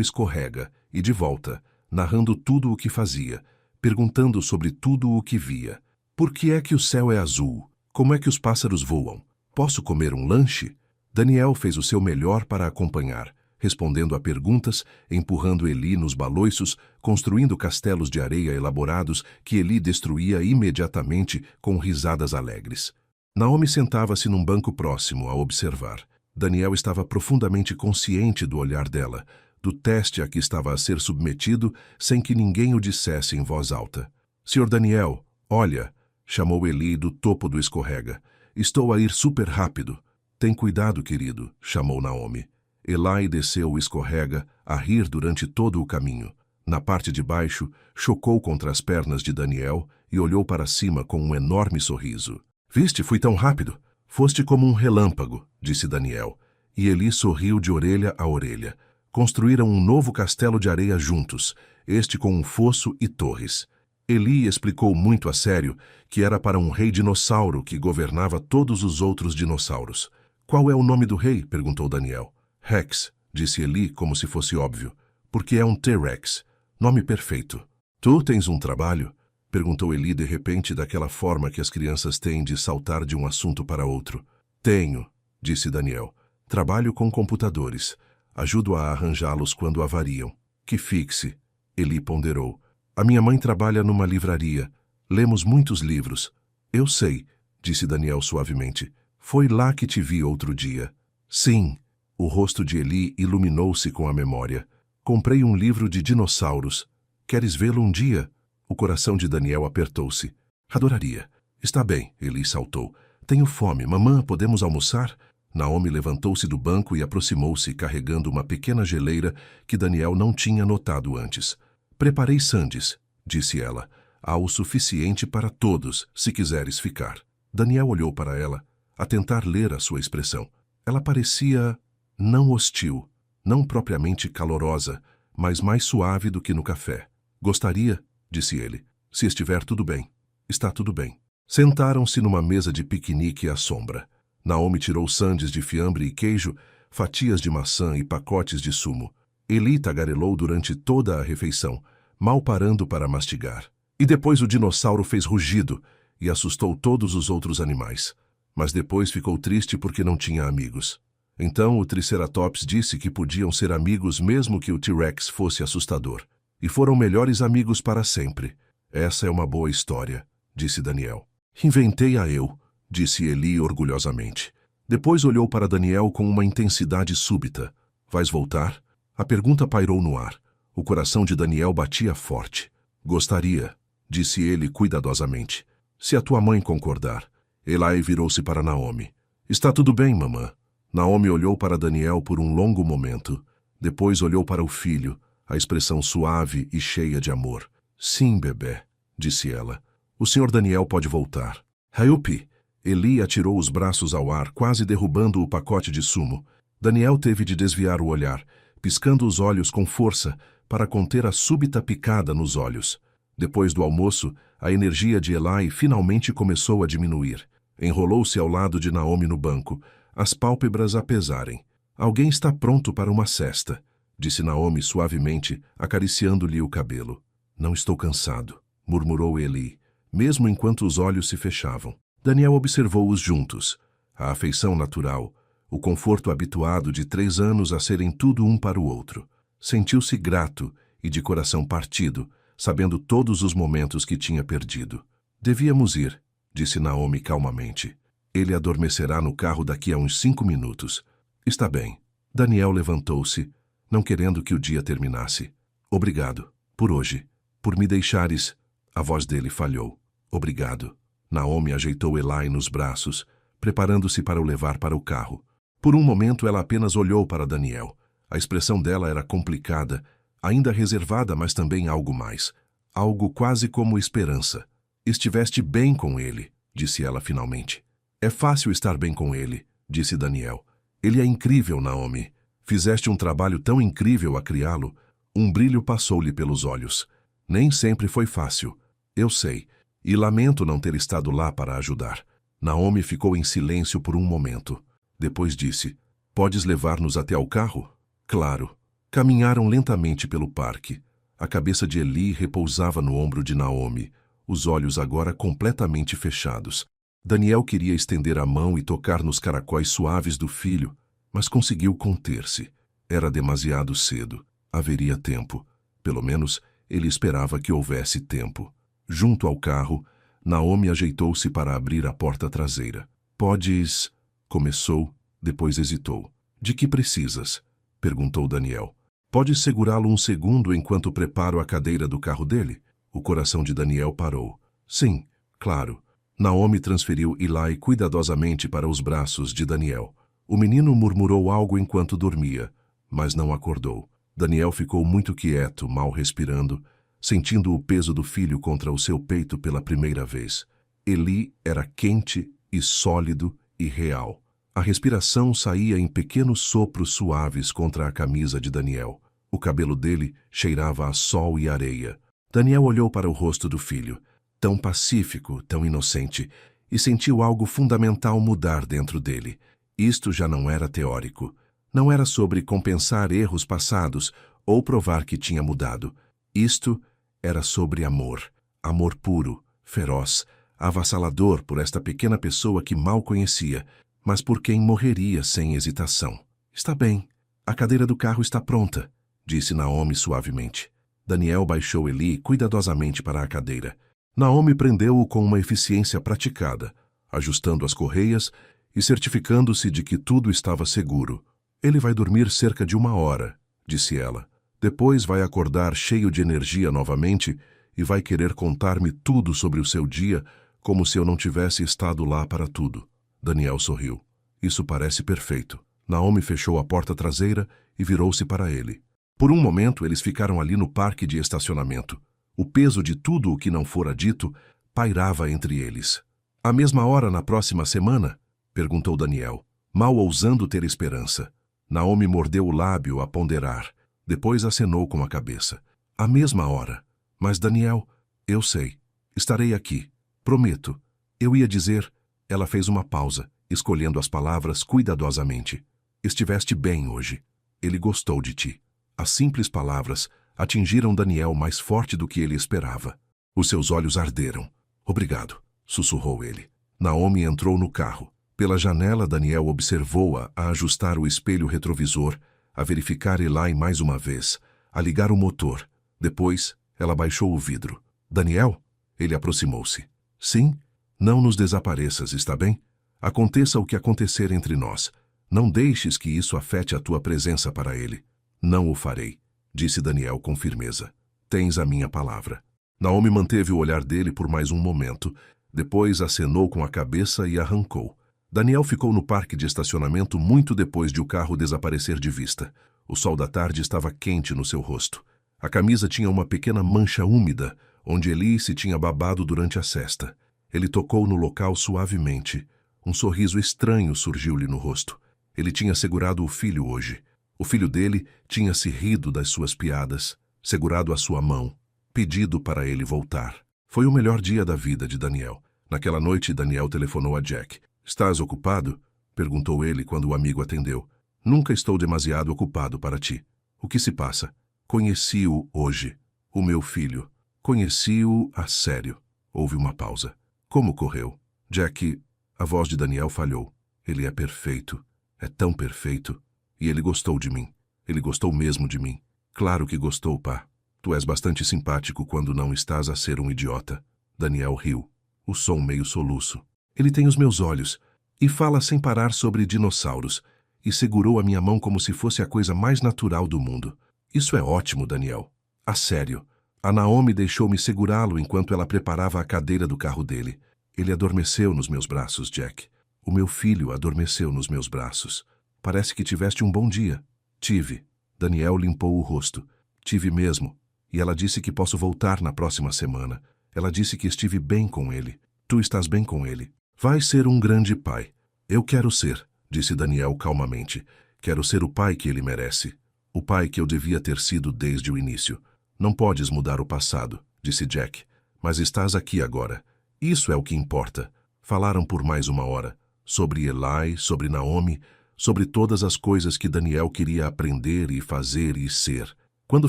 escorrega, e de volta, narrando tudo o que fazia, perguntando sobre tudo o que via. Por que é que o céu é azul? Como é que os pássaros voam? Posso comer um lanche? Daniel fez o seu melhor para acompanhar, respondendo a perguntas, empurrando Eli nos baloiços, construindo castelos de areia elaborados que Eli destruía imediatamente com risadas alegres. Naomi sentava-se num banco próximo a observar. Daniel estava profundamente consciente do olhar dela, do teste a que estava a ser submetido, sem que ninguém o dissesse em voz alta. Sr. Daniel, olha, chamou Eli do topo do escorrega. Estou a ir super rápido. Tem cuidado, querido, chamou Naomi. Eli desceu o escorrega, a rir durante todo o caminho. Na parte de baixo, chocou contra as pernas de Daniel e olhou para cima com um enorme sorriso. Viste, fui tão rápido. Foste como um relâmpago, disse Daniel. E Eli sorriu de orelha a orelha. Construíram um novo castelo de areia juntos, este com um fosso e torres. Eli explicou muito a sério que era para um rei dinossauro que governava todos os outros dinossauros. Qual é o nome do rei? Perguntou Daniel. Rex, disse Eli como se fosse óbvio, porque é um T-Rex. Nome perfeito. Tu tens um trabalho? Perguntou Eli de repente daquela forma que as crianças têm de saltar de um assunto para outro. Tenho, disse Daniel. Trabalho com computadores. Ajudo a arranjá-los quando avariam. Que fixe, Eli ponderou. A minha mãe trabalha numa livraria. Lemos muitos livros. Eu sei, disse Daniel suavemente. Foi lá que te vi outro dia. Sim. O rosto de Eli iluminou-se com a memória. Comprei um livro de dinossauros. Queres vê-lo um dia? O coração de Daniel apertou-se. Adoraria. Está bem, Eli saltou. Tenho fome. Mamã, podemos almoçar? Naomi levantou-se do banco e aproximou-se, carregando uma pequena geleira que Daniel não tinha notado antes. Preparei sandes, disse ela. Há o suficiente para todos, se quiseres ficar. Daniel olhou para ela, a tentar ler a sua expressão. Ela parecia não hostil, não propriamente calorosa, mas mais suave do que no café. Gostaria, disse ele, se estiver tudo bem. Está tudo bem. Sentaram-se numa mesa de piquenique à sombra. Naomi tirou sandes de fiambre e queijo, fatias de maçã e pacotes de sumo. Eli tagarelou durante toda a refeição, mal parando para mastigar. E depois o dinossauro fez rugido e assustou todos os outros animais. Mas depois ficou triste porque não tinha amigos. Então o Triceratops disse que podiam ser amigos mesmo que o T-Rex fosse assustador. E foram melhores amigos para sempre. Essa é uma boa história, disse Daniel. Inventei-a eu, disse Eli orgulhosamente. Depois olhou para Daniel com uma intensidade súbita. Vais voltar? A pergunta pairou no ar. O coração de Daniel batia forte. Gostaria, disse ele cuidadosamente. Se a tua mãe concordar. Eli virou-se para Naomi. Está tudo bem, mamã. Naomi olhou para Daniel por um longo momento. Depois olhou para o filho, a expressão suave e cheia de amor. Sim, bebê, disse ela. O senhor Daniel pode voltar. Raiupi! Eli atirou os braços ao ar, quase derrubando o pacote de sumo. Daniel teve de desviar o olhar, piscando os olhos com força para conter a súbita picada nos olhos. Depois do almoço, a energia de Eli finalmente começou a diminuir. Enrolou-se ao lado de Naomi no banco, as pálpebras a pesarem. Alguém está pronto para uma cesta, disse Naomi suavemente, acariciando-lhe o cabelo. Não estou cansado, murmurou Eli, mesmo enquanto os olhos se fechavam. Daniel observou-os juntos. A afeição natural, o conforto habituado de 3 anos a serem tudo um para o outro. Sentiu-se grato e de coração partido, sabendo todos os momentos que tinha perdido. Devíamos ir, disse Naomi calmamente. Ele adormecerá no carro daqui a uns 5 minutos. Está bem. Daniel levantou-se, não querendo que o dia terminasse. Obrigado, por hoje, por me deixares. A voz dele falhou. Obrigado. Naomi ajeitou Eli nos braços, preparando-se para o levar para o carro. Por um momento ela apenas olhou para Daniel. A expressão dela era complicada, ainda reservada, mas também algo mais. Algo quase como esperança. Estiveste bem com ele, disse ela finalmente. É fácil estar bem com ele, disse Daniel. Ele é incrível, Naomi. Fizeste um trabalho tão incrível a criá-lo. Um brilho passou-lhe pelos olhos. Nem sempre foi fácil. Eu sei. E lamento não ter estado lá para ajudar. Naomi ficou em silêncio por um momento. Depois disse, Podes levar-nos até ao carro? Claro. Caminharam lentamente pelo parque. A cabeça de Eli repousava no ombro de Naomi, os olhos agora completamente fechados. Daniel queria estender a mão e tocar nos caracóis suaves do filho, mas conseguiu conter-se. Era demasiado cedo. Haveria tempo. Pelo menos, ele esperava que houvesse tempo. Junto ao carro, Naomi ajeitou-se para abrir a porta traseira. Podes... Começou, depois hesitou. De que precisas? Perguntou Daniel. Podes segurá-lo um segundo enquanto preparo a cadeira do carro dele? O coração de Daniel parou. Sim, claro. Naomi transferiu Eli cuidadosamente para os braços de Daniel. O menino murmurou algo enquanto dormia, mas não acordou. Daniel ficou muito quieto, mal respirando, sentindo o peso do filho contra o seu peito pela primeira vez. Eli era quente e sólido e real. A respiração saía em pequenos sopros suaves contra a camisa de Daniel. O cabelo dele cheirava a sol e areia. Daniel olhou para o rosto do filho, tão pacífico, tão inocente, e sentiu algo fundamental mudar dentro dele. Isto já não era teórico. Não era sobre compensar erros passados ou provar que tinha mudado. Isto era sobre amor. Amor puro, feroz, avassalador por esta pequena pessoa que mal conhecia, mas por quem morreria sem hesitação. Está bem. A cadeira do carro está pronta, disse Naomi suavemente. Daniel baixou Eli cuidadosamente para a cadeira. Naomi prendeu-o com uma eficiência praticada, ajustando as correias e certificando-se de que tudo estava seguro. Ele vai dormir cerca de 1 hora, disse ela. Depois vai acordar cheio de energia novamente e vai querer contar-me tudo sobre o seu dia, como se eu não tivesse estado lá para tudo. Daniel sorriu. Isso parece perfeito. Naomi fechou a porta traseira e virou-se para ele. Por um momento, eles ficaram ali no parque de estacionamento. O peso de tudo o que não fora dito pairava entre eles. À mesma hora na próxima semana? Perguntou Daniel, mal ousando ter esperança. Naomi mordeu o lábio a ponderar. Depois acenou com a cabeça. À mesma hora. Mas, Daniel, eu sei. Estarei aqui. Prometo. Eu ia dizer... Ela fez uma pausa, escolhendo as palavras cuidadosamente. Estiveste bem hoje. Ele gostou de ti. As simples palavras atingiram Daniel mais forte do que ele esperava. Os seus olhos arderam. Obrigado, sussurrou ele. Naomi entrou no carro. Pela janela, Daniel observou-a a ajustar o espelho retrovisor, a verificar Eli mais uma vez, a ligar o motor. Depois, ela baixou o vidro. Daniel? Ele aproximou-se. Sim? Não nos desapareças, está bem? Aconteça o que acontecer entre nós. Não deixes que isso afete a tua presença para ele. Não o farei, disse Daniel com firmeza. Tens a minha palavra. Naomi manteve o olhar dele por mais um momento, depois acenou com a cabeça e arrancou. Daniel ficou no parque de estacionamento muito depois de o carro desaparecer de vista. O sol da tarde estava quente no seu rosto. A camisa tinha uma pequena mancha úmida, onde Eli se tinha babado durante a sesta. Ele tocou no local suavemente. Um sorriso estranho surgiu-lhe no rosto. Ele tinha segurado o filho hoje. O filho dele tinha se rido das suas piadas, segurado a sua mão, pedido para ele voltar. Foi o melhor dia da vida de Daniel. Naquela noite, Daniel telefonou a Jack. Estás ocupado? Perguntou ele quando o amigo atendeu. Nunca estou demasiado ocupado para ti. O que se passa? Conheci-o hoje. O meu filho. Conheci-o a sério. Houve uma pausa. Como correu? Jack, a voz de Daniel falhou. Ele é perfeito. É tão perfeito. E ele gostou de mim. Ele gostou mesmo de mim. Claro que gostou, pá. Tu és bastante simpático quando não estás a ser um idiota. Daniel riu. O som meio soluço. Ele tem os meus olhos. E fala sem parar sobre dinossauros. E segurou a minha mão como se fosse a coisa mais natural do mundo. Isso é ótimo, Daniel. A sério. A Naomi deixou-me segurá-lo enquanto ela preparava a cadeira do carro dele. Ele adormeceu nos meus braços, Jack. O meu filho adormeceu nos meus braços. Parece que tiveste um bom dia. Tive. Daniel limpou o rosto. Tive mesmo. E ela disse que posso voltar na próxima semana. Ela disse que estive bem com ele. Tu estás bem com ele. Vai ser um grande pai. Eu quero ser, disse Daniel calmamente. Quero ser o pai que ele merece. O pai que eu devia ter sido desde o início. Não podes mudar o passado, disse Jack. Mas estás aqui agora. Isso é o que importa. Falaram por mais 1 hora. Sobre Eli, sobre Naomi, sobre todas as coisas que Daniel queria aprender e fazer e ser. Quando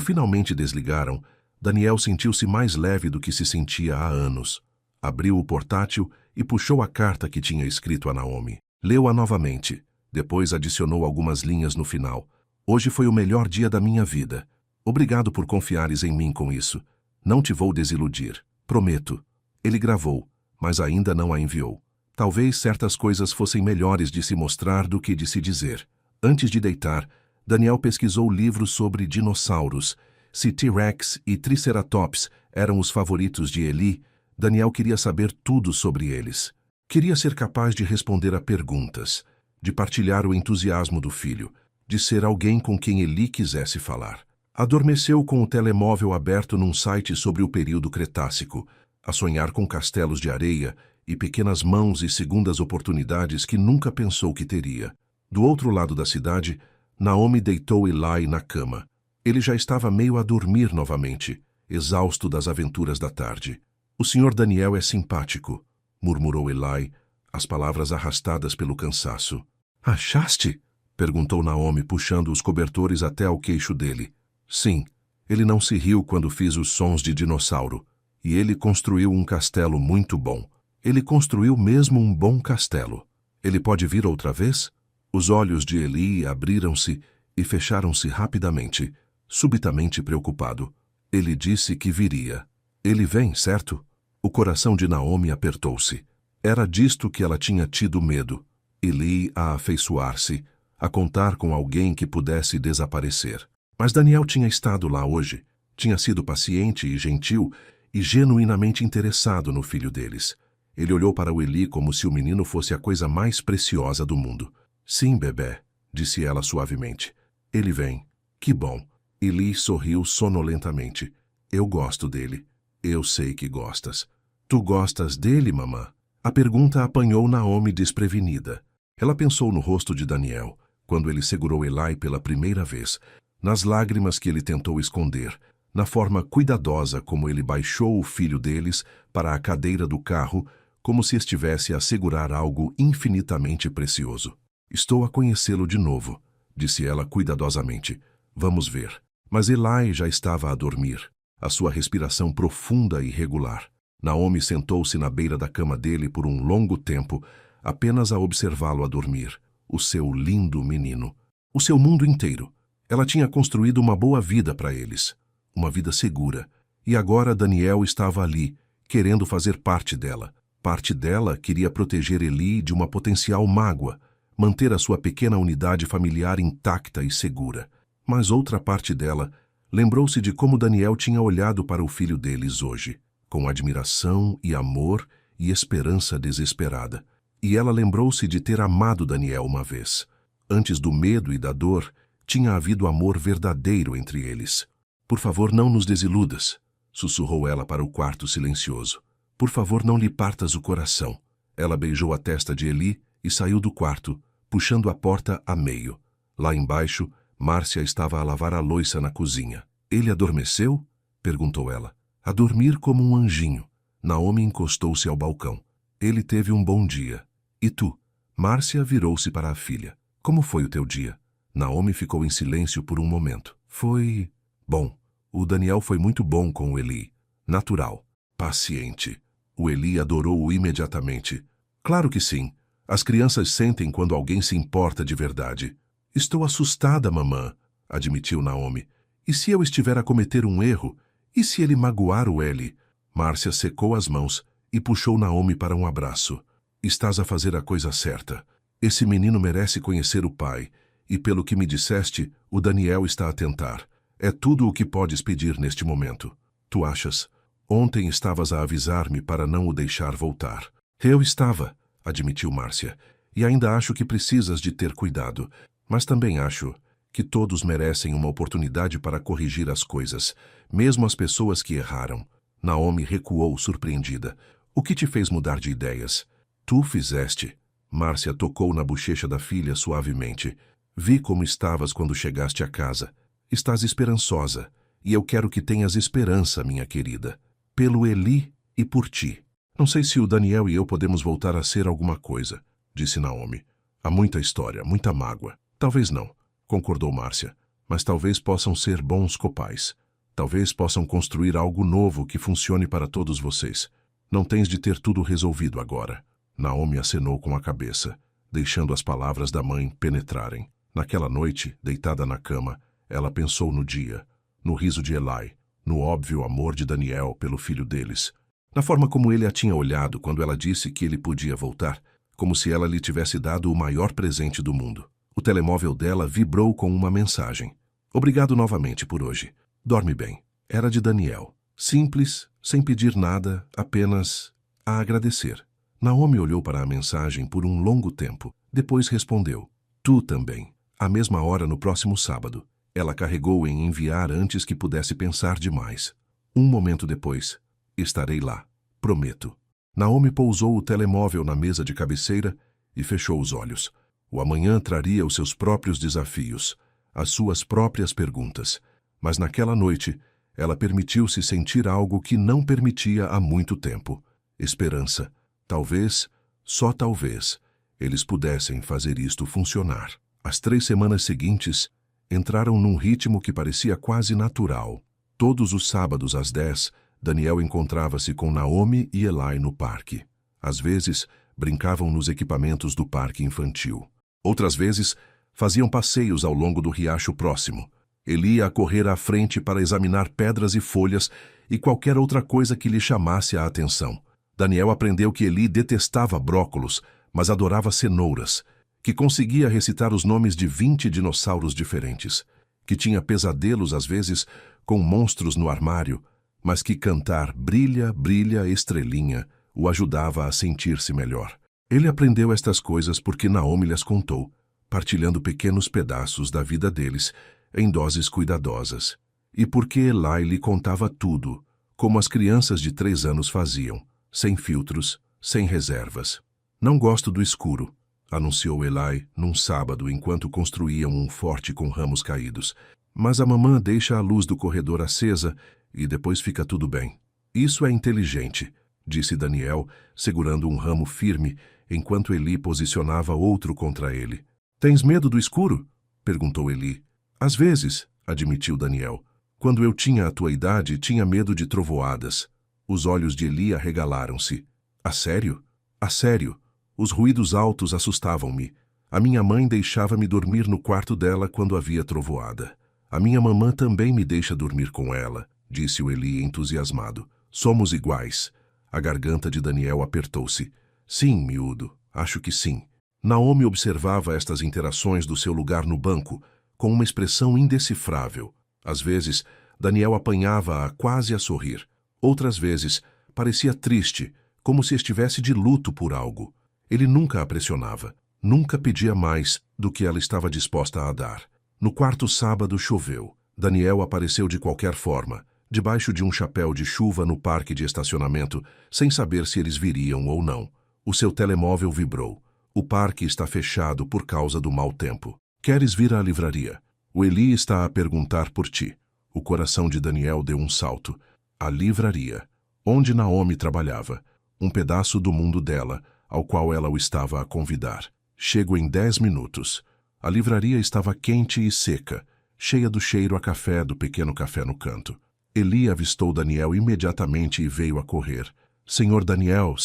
finalmente desligaram, Daniel sentiu-se mais leve do que se sentia há anos. Abriu o portátil e puxou a carta que tinha escrito a Naomi. Leu-a novamente. Depois adicionou algumas linhas no final. Hoje foi o melhor dia da minha vida. Obrigado por confiares em mim com isso. Não te vou desiludir. Prometo. Ele gravou, mas ainda não a enviou. Talvez certas coisas fossem melhores de se mostrar do que de se dizer. Antes de deitar, Daniel pesquisou livros sobre dinossauros. Se T-Rex e Triceratops eram os favoritos de Eli, Daniel queria saber tudo sobre eles. Queria ser capaz de responder a perguntas, de partilhar o entusiasmo do filho, de ser alguém com quem Eli quisesse falar. Adormeceu com o telemóvel aberto num site sobre o período Cretácico, a sonhar com castelos de areia e pequenas mãos e segundas oportunidades que nunca pensou que teria. Do outro lado da cidade, Naomi deitou Eli na cama. Ele já estava meio a dormir novamente, exausto das aventuras da tarde. O Sr. Daniel é simpático, murmurou Eli, as palavras arrastadas pelo cansaço. Achaste? Perguntou Naomi, puxando os cobertores até ao queixo dele. Sim, ele não se riu quando fiz os sons de dinossauro. E ele construiu um castelo muito bom. Ele construiu mesmo um bom castelo. Ele pode vir outra vez? Os olhos de Eli abriram-se e fecharam-se rapidamente, subitamente preocupado. Ele disse que viria. Ele vem, certo? O coração de Naomi apertou-se. Era disto que ela tinha tido medo. Eli a afeiçoar-se, a contar com alguém que pudesse desaparecer. Mas Daniel tinha estado lá hoje. Tinha sido paciente e gentil e genuinamente interessado no filho deles. Ele olhou para o Eli como se o menino fosse a coisa mais preciosa do mundo. Sim, bebê, disse ela suavemente. Ele vem. Que bom. Eli sorriu sonolentamente. Eu gosto dele. Eu sei que gostas. Tu gostas dele, mamã? A pergunta apanhou Naomi desprevenida. Ela pensou no rosto de Daniel, quando ele segurou Eli pela primeira vez, nas lágrimas que ele tentou esconder, na forma cuidadosa como ele baixou o filho deles para a cadeira do carro, como se estivesse a segurar algo infinitamente precioso. Estou a conhecê-lo de novo, disse ela cuidadosamente. Vamos ver. Mas Eli já estava a dormir, a sua respiração profunda e regular. Naomi sentou-se na beira da cama dele por um longo tempo, apenas a observá-lo a dormir. O seu lindo menino. O seu mundo inteiro. Ela tinha construído uma boa vida para eles. Uma vida segura. E agora Daniel estava ali, querendo fazer parte dela. Parte dela queria proteger Eli de uma potencial mágoa, manter a sua pequena unidade familiar intacta e segura. Mas outra parte dela lembrou-se de como Daniel tinha olhado para o filho deles hoje, com admiração e amor e esperança desesperada. E ela lembrou-se de ter amado Daniel uma vez. Antes do medo e da dor, tinha havido amor verdadeiro entre eles. Por favor, não nos desiludas, sussurrou ela para o quarto silencioso. Por favor, não lhe partas o coração. Ela beijou a testa de Eli e saiu do quarto, puxando a porta a meio. Lá embaixo, Márcia estava a lavar a louça na cozinha. Ele adormeceu? Perguntou ela. A dormir como um anjinho. Naomi encostou-se ao balcão. Ele teve um bom dia. E tu? Márcia virou-se para a filha. Como foi o teu dia? Naomi ficou em silêncio por um momento. Foi... bom. O Daniel foi muito bom com o Eli. Natural. Paciente. O Eli adorou-o imediatamente. Claro que sim. As crianças sentem quando alguém se importa de verdade. Estou assustada, mamã, admitiu Naomi. E se eu estiver a cometer um erro? E se ele magoar o Eli? Márcia secou as mãos e puxou Naomi para um abraço. Estás a fazer a coisa certa. Esse menino merece conhecer o pai. E pelo que me disseste, o Daniel está a tentar. É tudo o que podes pedir neste momento. Tu achas? Ontem estavas a avisar-me para não o deixar voltar. Eu estava, admitiu Márcia. E ainda acho que precisas de ter cuidado. Mas também acho que todos merecem uma oportunidade para corrigir as coisas, mesmo as pessoas que erraram. Naomi recuou surpreendida. O que te fez mudar de ideias? Tu fizeste. Márcia tocou na bochecha da filha suavemente. Vi como estavas quando chegaste a casa. Estás esperançosa, e eu quero que tenhas esperança, minha querida. Pelo Eli e por ti. Não sei se o Daniel e eu podemos voltar a ser alguma coisa, disse Naomi. Há muita história, muita mágoa. Talvez não, concordou Márcia. Mas talvez possam ser bons copais. Talvez possam construir algo novo que funcione para todos vocês. Não tens de ter tudo resolvido agora. Naomi acenou com a cabeça, deixando as palavras da mãe penetrarem. Naquela noite, deitada na cama, ela pensou no dia, no riso de Eli, no óbvio amor de Daniel pelo filho deles, na forma como ele a tinha olhado quando ela disse que ele podia voltar, como se ela lhe tivesse dado o maior presente do mundo. O telemóvel dela vibrou com uma mensagem. Obrigado novamente por hoje. Dorme bem. Era de Daniel. Simples, sem pedir nada, apenas a agradecer. Naomi olhou para a mensagem por um longo tempo. Depois respondeu. Tu também. À mesma hora no próximo sábado. Ela carregou em enviar antes que pudesse pensar demais. Um momento depois. Estarei lá. Prometo. Naomi pousou o telemóvel na mesa de cabeceira e fechou os olhos. O amanhã traria os seus próprios desafios, as suas próprias perguntas. Mas naquela noite, ela permitiu-se sentir algo que não permitia há muito tempo. Esperança. Talvez, só talvez, eles pudessem fazer isto funcionar. As 3 semanas seguintes entraram num ritmo que parecia quase natural. Todos os sábados às 10, Daniel encontrava-se com Naomi e Eli no parque. Às vezes, brincavam nos equipamentos do parque infantil. Outras vezes, faziam passeios ao longo do riacho próximo. Ele ia correr à frente para examinar pedras e folhas e qualquer outra coisa que lhe chamasse a atenção. Daniel aprendeu que Eli detestava brócolos, mas adorava cenouras, que conseguia recitar os nomes de 20 dinossauros diferentes, que tinha pesadelos às vezes com monstros no armário, mas que cantar Brilha, brilha, estrelinha o ajudava a sentir-se melhor. Ele aprendeu estas coisas porque Naomi lhes contou, partilhando pequenos pedaços da vida deles em doses cuidadosas. E porque Eli lhe contava tudo, como as crianças de 3 anos faziam, sem filtros, sem reservas. Não gosto do escuro, anunciou Eli num sábado enquanto construíam um forte com ramos caídos. Mas a mamã deixa a luz do corredor acesa e depois fica tudo bem. Isso é inteligente, disse Daniel, segurando um ramo firme, enquanto Eli posicionava outro contra ele. Tens medo do escuro? Perguntou Eli. Às vezes, admitiu Daniel. Quando eu tinha a tua idade, tinha medo de trovoadas. Os olhos de Eli arregalaram-se. A sério? A sério. Os ruídos altos assustavam-me. A minha mãe deixava-me dormir no quarto dela quando havia trovoada. A minha mamã também me deixa dormir com ela, disse o Eli entusiasmado. Somos iguais. A garganta de Daniel apertou-se. Sim, miúdo, acho que sim. Naomi observava estas interações do seu lugar no banco, com uma expressão indecifrável. Às vezes, Daniel apanhava-a quase a sorrir. Outras vezes, parecia triste, como se estivesse de luto por algo. Ele nunca a pressionava, nunca pedia mais do que ela estava disposta a dar. No quarto sábado choveu. Daniel apareceu de qualquer forma, debaixo de um chapéu de chuva no parque de estacionamento, sem saber se eles viriam ou não. O seu telemóvel vibrou. O parque está fechado por causa do mau tempo. Queres vir à livraria? O Eli está a perguntar por ti. O coração de Daniel deu um salto. A livraria, onde Naomi trabalhava. Um pedaço do mundo dela, ao qual ela o estava a convidar. Chego em 10 minutos. A livraria estava quente e seca, cheia do cheiro a café do pequeno café no canto. Eli avistou Daniel imediatamente e veio a correr. Senhor Daniel,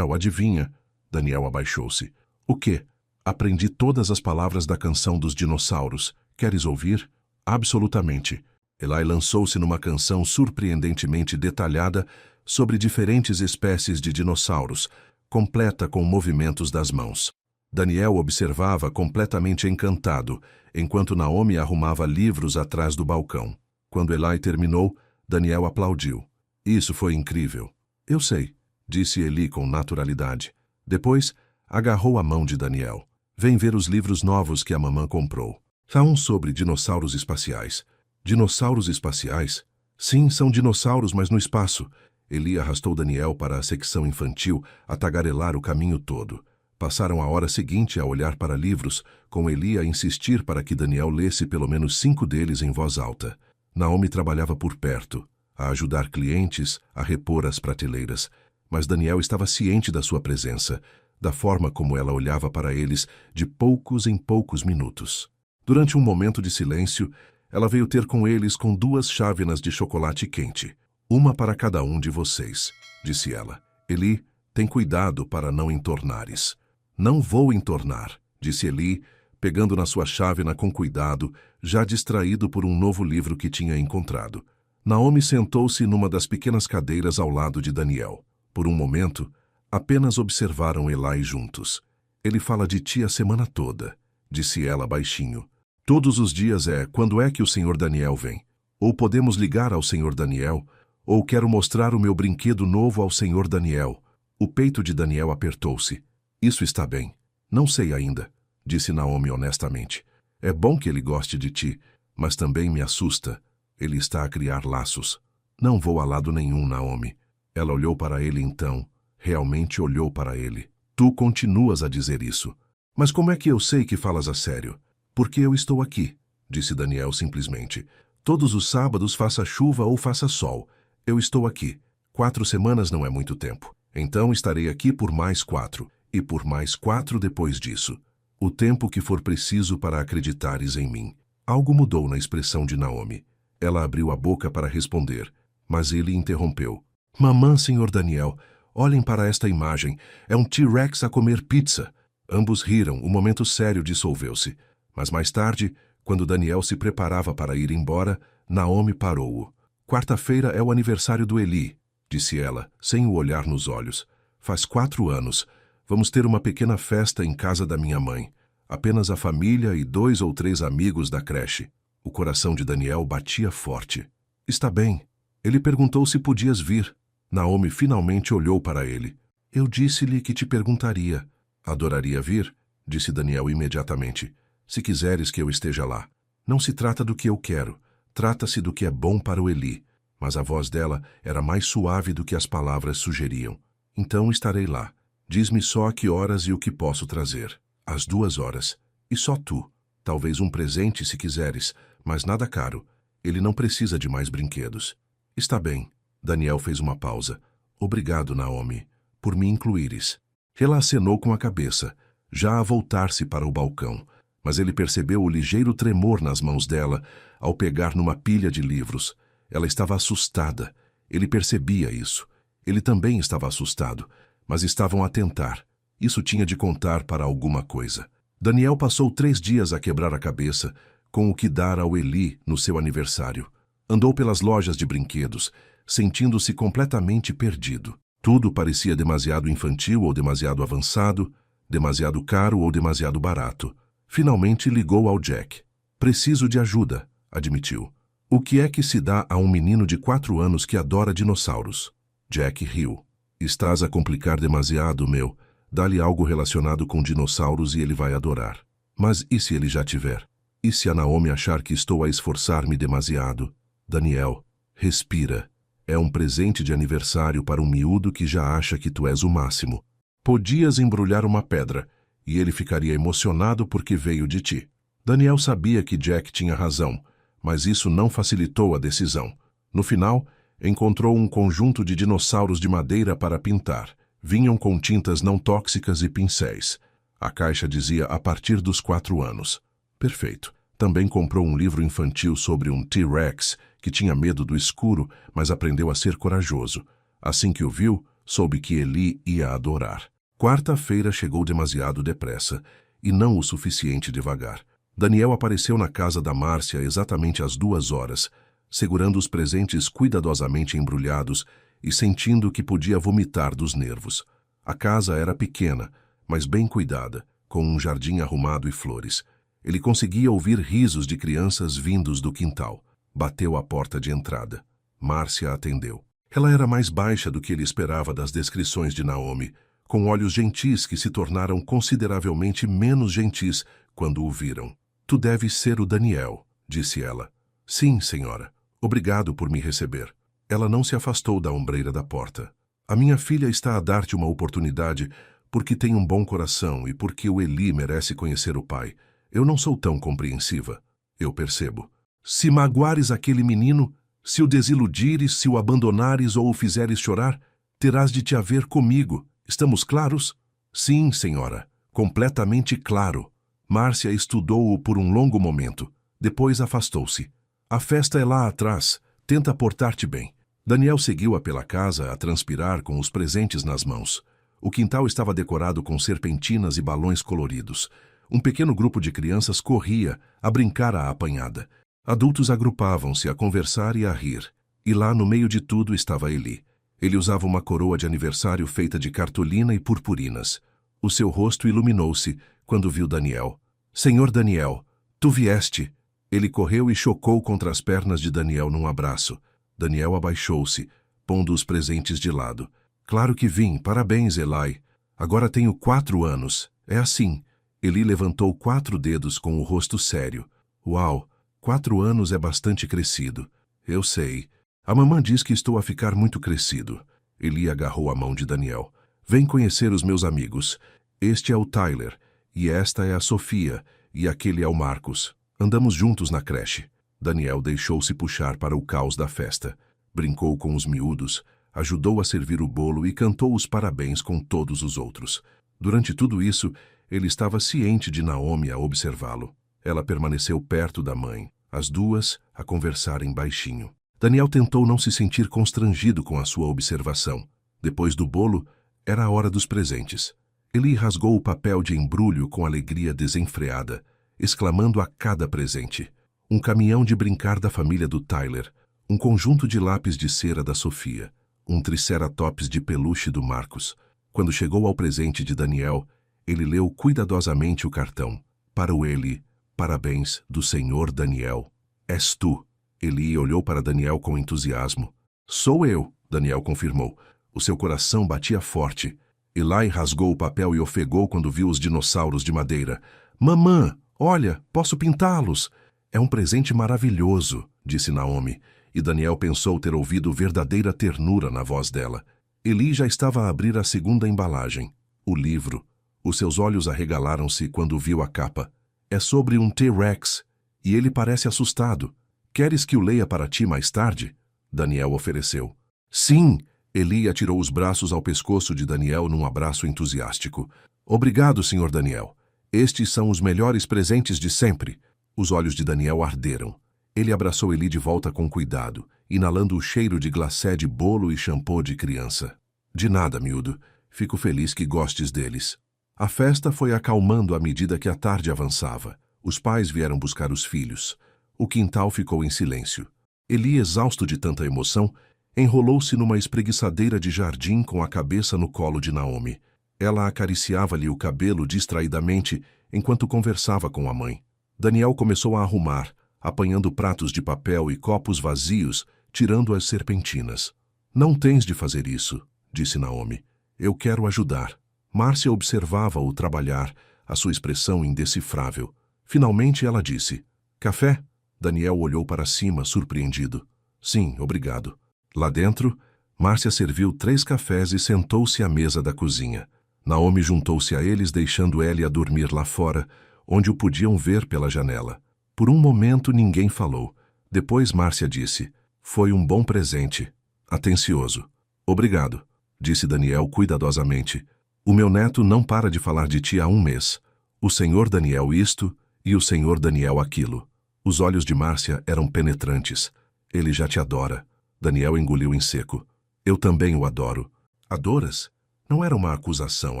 adivinha? Daniel abaixou-se. O quê? Aprendi todas as palavras da canção dos dinossauros. Queres ouvir? Absolutamente. Eli lançou-se numa canção surpreendentemente detalhada sobre diferentes espécies de dinossauros, completa com movimentos das mãos. Daniel observava completamente encantado, enquanto Naomi arrumava livros atrás do balcão. Quando Eli terminou, Daniel aplaudiu. Isso foi incrível. Eu sei, disse Eli com naturalidade. Depois, agarrou a mão de Daniel. Vem ver os livros novos que a mamã comprou. Há um sobre dinossauros espaciais. Dinossauros espaciais? Sim, são dinossauros, mas no espaço. Eli arrastou Daniel para a secção infantil a tagarelar o caminho todo. Passaram a hora seguinte a olhar para livros, com Eli a insistir para que Daniel lesse pelo menos 5 deles em voz alta. Naomi trabalhava por perto, a ajudar clientes a repor as prateleiras, mas Daniel estava ciente da sua presença. da forma como ela olhava para eles de poucos em poucos minutos. Durante um momento de silêncio, ela veio ter com eles com 2 chávenas de chocolate quente. Uma para cada um de vocês, disse ela. Eli, tem cuidado para não entornares. Não vou entornar, disse Eli, pegando na sua chávena com cuidado, já distraído por um novo livro que tinha encontrado. Naomi sentou-se numa das pequenas cadeiras ao lado de Daniel. Por um momento, apenas observaram Eli juntos. Ele fala de ti a semana toda, disse ela baixinho. Todos os dias quando é que o Sr. Daniel vem? Ou podemos ligar ao Sr. Daniel, ou quero mostrar o meu brinquedo novo ao Sr. Daniel. O peito de Daniel apertou-se. Isso está bem. Não sei ainda, disse Naomi honestamente. É bom que ele goste de ti, mas também me assusta. Ele está a criar laços. Não vou a lado nenhum, Naomi. Ela olhou para ele então, realmente olhou para ele. Tu continuas a dizer isso. Mas como é que eu sei que falas a sério? Porque eu estou aqui, disse Daniel simplesmente. Todos os sábados, faça chuva ou faça sol. Eu estou aqui. 4 semanas não é muito tempo. Então estarei aqui por mais 4, e por mais 4 depois disso. O tempo que for preciso para acreditares em mim. Algo mudou na expressão de Naomi. Ela abriu a boca para responder, mas ele interrompeu. Mamã, Sr. Daniel, olhem para esta imagem. É um T-Rex a comer pizza. Ambos riram, o momento sério dissolveu-se. Mas mais tarde, quando Daniel se preparava para ir embora, Naomi parou-o. Quarta-feira é o aniversário do Eli, disse ela, sem o olhar nos olhos. Faz 4 anos. Vamos ter uma pequena festa em casa da minha mãe. Apenas a família e 2 ou 3 amigos da creche. O coração de Daniel batia forte. Está bem. Ele perguntou se podias vir. Naomi finalmente olhou para ele. Eu disse-lhe que te perguntaria. Adoraria vir? Disse Daniel imediatamente. Se quiseres que eu esteja lá. Não se trata do que eu quero. Trata-se do que é bom para o Eli. Mas a voz dela era mais suave do que as palavras sugeriam. Então estarei lá. Diz-me só a que horas e o que posso trazer. Às 2 horas. E só tu. Talvez um presente se quiseres, mas nada caro. Ele não precisa de mais brinquedos. Está bem. Daniel fez uma pausa. Obrigado, Naomi, por me incluires. Ela acenou com a cabeça, já a voltar-se para o balcão, mas ele percebeu o ligeiro tremor nas mãos dela ao pegar numa pilha de livros. Ela estava assustada. Ele percebia isso. Ele também estava assustado, mas estavam a tentar. Isso tinha de contar para alguma coisa. Daniel passou 3 dias a quebrar a cabeça com o que dar ao Eli no seu aniversário. Andou pelas lojas de brinquedos, sentindo-se completamente perdido. Tudo parecia demasiado infantil ou demasiado avançado, demasiado caro ou demasiado barato. Finalmente ligou ao Jack. Preciso de ajuda, admitiu. O que é que se dá a um menino de 4 anos que adora dinossauros? Jack riu. Estás a complicar demasiado, meu. Dá-lhe algo relacionado com dinossauros e ele vai adorar. Mas e se ele já tiver? E se a Naomi achar que estou a esforçar-me demasiado? Daniel, respira. É um presente de aniversário para um miúdo que já acha que tu és o máximo. Podias embrulhar uma pedra, e ele ficaria emocionado porque veio de ti. Daniel sabia que Jack tinha razão, mas isso não facilitou a decisão. No final, encontrou um conjunto de dinossauros de madeira para pintar. Vinham com tintas não tóxicas e pincéis. A caixa dizia a partir dos 4 anos. Perfeito. Também comprou um livro infantil sobre um T-Rex que tinha medo do escuro, mas aprendeu a ser corajoso. Assim que o viu, soube que Eli ia adorar. Quarta-feira chegou demasiado depressa e não o suficiente devagar. Daniel apareceu na casa da Márcia exatamente às 2 horas, segurando os presentes cuidadosamente embrulhados e sentindo que podia vomitar dos nervos. A casa era pequena, mas bem cuidada, com um jardim arrumado e flores. Ele conseguia ouvir risos de crianças vindos do quintal. Bateu à porta de entrada. Márcia atendeu. Ela era mais baixa do que ele esperava das descrições de Naomi, com olhos gentis que se tornaram consideravelmente menos gentis quando o viram. Tu deves ser o Daniel, disse ela. Sim, senhora. Obrigado por me receber. Ela não se afastou da ombreira da porta. A minha filha está a dar-te uma oportunidade porque tem um bom coração e porque o Eli merece conhecer o pai. Eu não sou tão compreensiva. Eu percebo. Se magoares aquele menino, se o desiludires, se o abandonares ou o fizeres chorar, terás de te haver comigo. Estamos claros? Sim, senhora. Completamente claro. Márcia estudou-o por um longo momento. Depois afastou-se. A festa é lá atrás. Tenta portar-te bem. Daniel seguiu-a pela casa a transpirar com os presentes nas mãos. O quintal estava decorado com serpentinas e balões coloridos. Um pequeno grupo de crianças corria a brincar à apanhada. Adultos agrupavam-se a conversar e a rir. E lá no meio de tudo estava Eli. Ele usava uma coroa de aniversário feita de cartolina e purpurinas. O seu rosto iluminou-se quando viu Daniel. Senhor Daniel, tu vieste. Ele correu e chocou contra as pernas de Daniel num abraço. Daniel abaixou-se, pondo os presentes de lado. Claro que vim, parabéns, Eli. Agora tenho 4 anos. É assim. Eli levantou 4 dedos com o rosto sério. Uau, 4 anos é bastante crescido. Eu sei. A mamã diz que estou a ficar muito crescido. Eli agarrou a mão de Daniel. Vem conhecer os meus amigos. Este é o Tyler, e esta é a Sofia, e aquele é o Marcos. Andamos juntos na creche. Daniel deixou-se puxar para o caos da festa. Brincou com os miúdos, ajudou a servir o bolo e cantou os parabéns com todos os outros. Durante tudo isso, ele estava ciente de Naomi a observá-lo. Ela permaneceu perto da mãe, as duas a conversarem baixinho. Daniel tentou não se sentir constrangido com a sua observação. Depois do bolo, era a hora dos presentes. Eli rasgou o papel de embrulho com alegria desenfreada, exclamando a cada presente. Um caminhão de brincar da família do Tyler, um conjunto de lápis de cera da Sofia, um triceratops de peluche do Marcos. Quando chegou ao presente de Daniel, ele leu cuidadosamente o cartão. Para o Eli, parabéns, do Senhor Daniel. És tu. Eli olhou para Daniel com entusiasmo. Sou eu, Daniel confirmou. O seu coração batia forte. Eli rasgou o papel e ofegou quando viu os dinossauros de madeira. Mamã, olha, posso pintá-los. É um presente maravilhoso, disse Naomi, e Daniel pensou ter ouvido verdadeira ternura na voz dela. Eli já estava a abrir a segunda embalagem, o livro. Os seus olhos arregalaram-se quando viu a capa. É sobre um T-Rex, e ele parece assustado. Queres que o leia para ti mais tarde? Daniel ofereceu. Sim! Eli atirou os braços ao pescoço de Daniel num abraço entusiástico. Obrigado, Sr. Daniel. Estes são os melhores presentes de sempre. Os olhos de Daniel arderam. Ele abraçou Eli de volta com cuidado, inalando o cheiro de glacé de bolo e shampoo de criança. De nada, miúdo. Fico feliz que gostes deles. A festa foi acalmando à medida que a tarde avançava. Os pais vieram buscar os filhos. O quintal ficou em silêncio. Eli, exausto de tanta emoção, enrolou-se numa espreguiçadeira de jardim com a cabeça no colo de Naomi. Ela acariciava-lhe o cabelo distraidamente enquanto conversava com a mãe. Daniel começou a arrumar, apanhando pratos de papel e copos vazios, tirando as serpentinas. Não tens de fazer isso, disse Naomi. Eu quero ajudar. Márcia observava-o trabalhar, a sua expressão indecifrável. Finalmente ela disse, café? Daniel olhou para cima, surpreendido. Sim, obrigado. Lá dentro, Márcia serviu 3 cafés e sentou-se à mesa da cozinha. Naomi juntou-se a eles, deixando Ellie a dormir lá fora, onde o podiam ver pela janela. Por um momento ninguém falou. Depois Márcia disse, foi um bom presente. Atencioso. Obrigado, disse Daniel cuidadosamente. O meu neto não para de falar de ti há 1 mês. O senhor Daniel isto e o senhor Daniel aquilo. Os olhos de Márcia eram penetrantes. Ele já te adora. Daniel engoliu em seco. Eu também o adoro. Adoras? Não era uma acusação,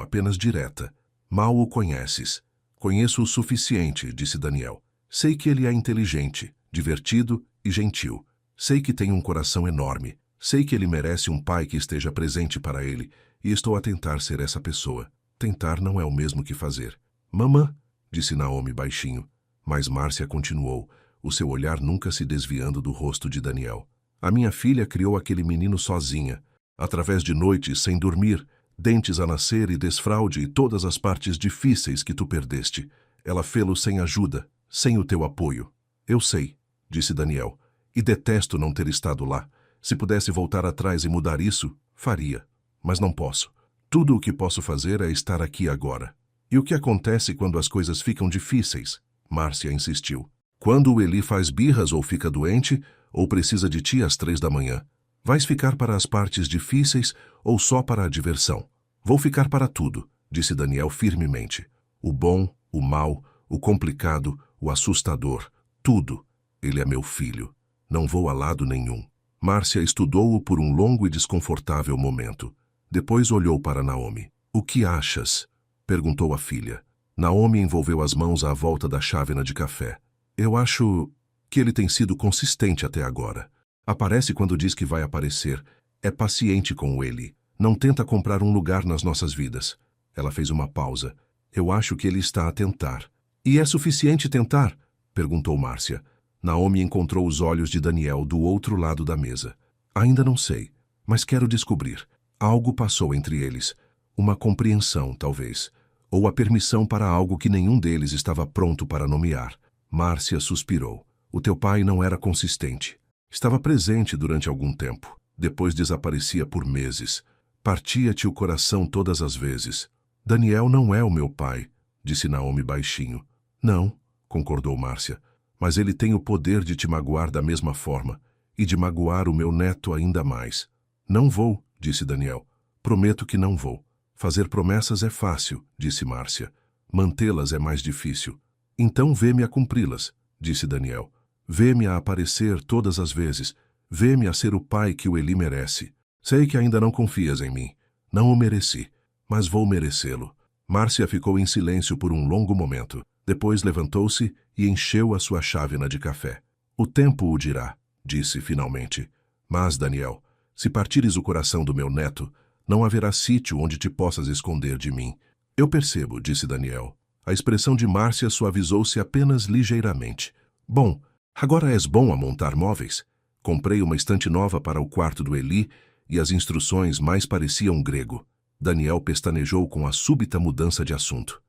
apenas direta. Mal o conheces. Conheço o suficiente, disse Daniel. Sei que ele é inteligente, divertido e gentil. Sei que tem um coração enorme. Sei que ele merece um pai que esteja presente para ele, e estou a tentar ser essa pessoa. Tentar não é o mesmo que fazer. Mamã, disse Naomi baixinho. Mas Márcia continuou, o seu olhar nunca se desviando do rosto de Daniel. A minha filha criou aquele menino sozinha, através de noites sem dormir, dentes a nascer e desfraude e todas as partes difíceis que tu perdeste. Ela fê-lo sem ajuda, sem o teu apoio. Eu sei, disse Daniel, e detesto não ter estado lá. Se pudesse voltar atrás e mudar isso, faria. Mas não posso. Tudo o que posso fazer é estar aqui agora. E o que acontece quando as coisas ficam difíceis? Márcia insistiu. Quando o Eli faz birras ou fica doente, ou precisa de ti às 3 da manhã. Vais ficar para as partes difíceis ou só para a diversão? Vou ficar para tudo, disse Daniel firmemente. O bom, o mau, o complicado, o assustador, tudo. Ele é meu filho. Não vou a lado nenhum. Márcia estudou-o por um longo e desconfortável momento. Depois olhou para Naomi. O que achas? Perguntou a filha. Naomi envolveu as mãos à volta da chávena de café. Eu acho que ele tem sido consistente até agora. Aparece quando diz que vai aparecer. É paciente com ele. Não tenta comprar um lugar nas nossas vidas. Ela fez uma pausa. Eu acho que ele está a tentar. E é suficiente tentar? Perguntou Márcia. Naomi encontrou os olhos de Daniel do outro lado da mesa. Ainda não sei, mas quero descobrir. Algo passou entre eles. Uma compreensão, talvez. Ou a permissão para algo que nenhum deles estava pronto para nomear. Márcia suspirou. O teu pai não era consistente. Estava presente durante algum tempo. Depois desaparecia por meses. Partia-te o coração todas as vezes. Daniel não é o meu pai, disse Naomi baixinho. Não, concordou Márcia. Mas ele tem o poder de te magoar da mesma forma e de magoar o meu neto ainda mais. Não vou, disse Daniel. Prometo que não vou. Fazer promessas é fácil, disse Márcia. Mantê-las é mais difícil. Então vê-me a cumpri-las, disse Daniel. Vê-me a aparecer todas as vezes. Vê-me a ser o pai que o Eli merece. Sei que ainda não confias em mim. Não o mereci, mas vou merecê-lo. Márcia ficou em silêncio por um longo momento. Depois levantou-se e encheu a sua chávena de café. O tempo o dirá, disse finalmente. Mas, Daniel, se partires o coração do meu neto, não haverá sítio onde te possas esconder de mim. Eu percebo, disse Daniel. A expressão de Márcia suavizou-se apenas ligeiramente. Bom, agora és bom a montar móveis? Comprei uma estante nova para o quarto do Eli e as instruções mais pareciam grego. Daniel pestanejou com a súbita mudança de assunto.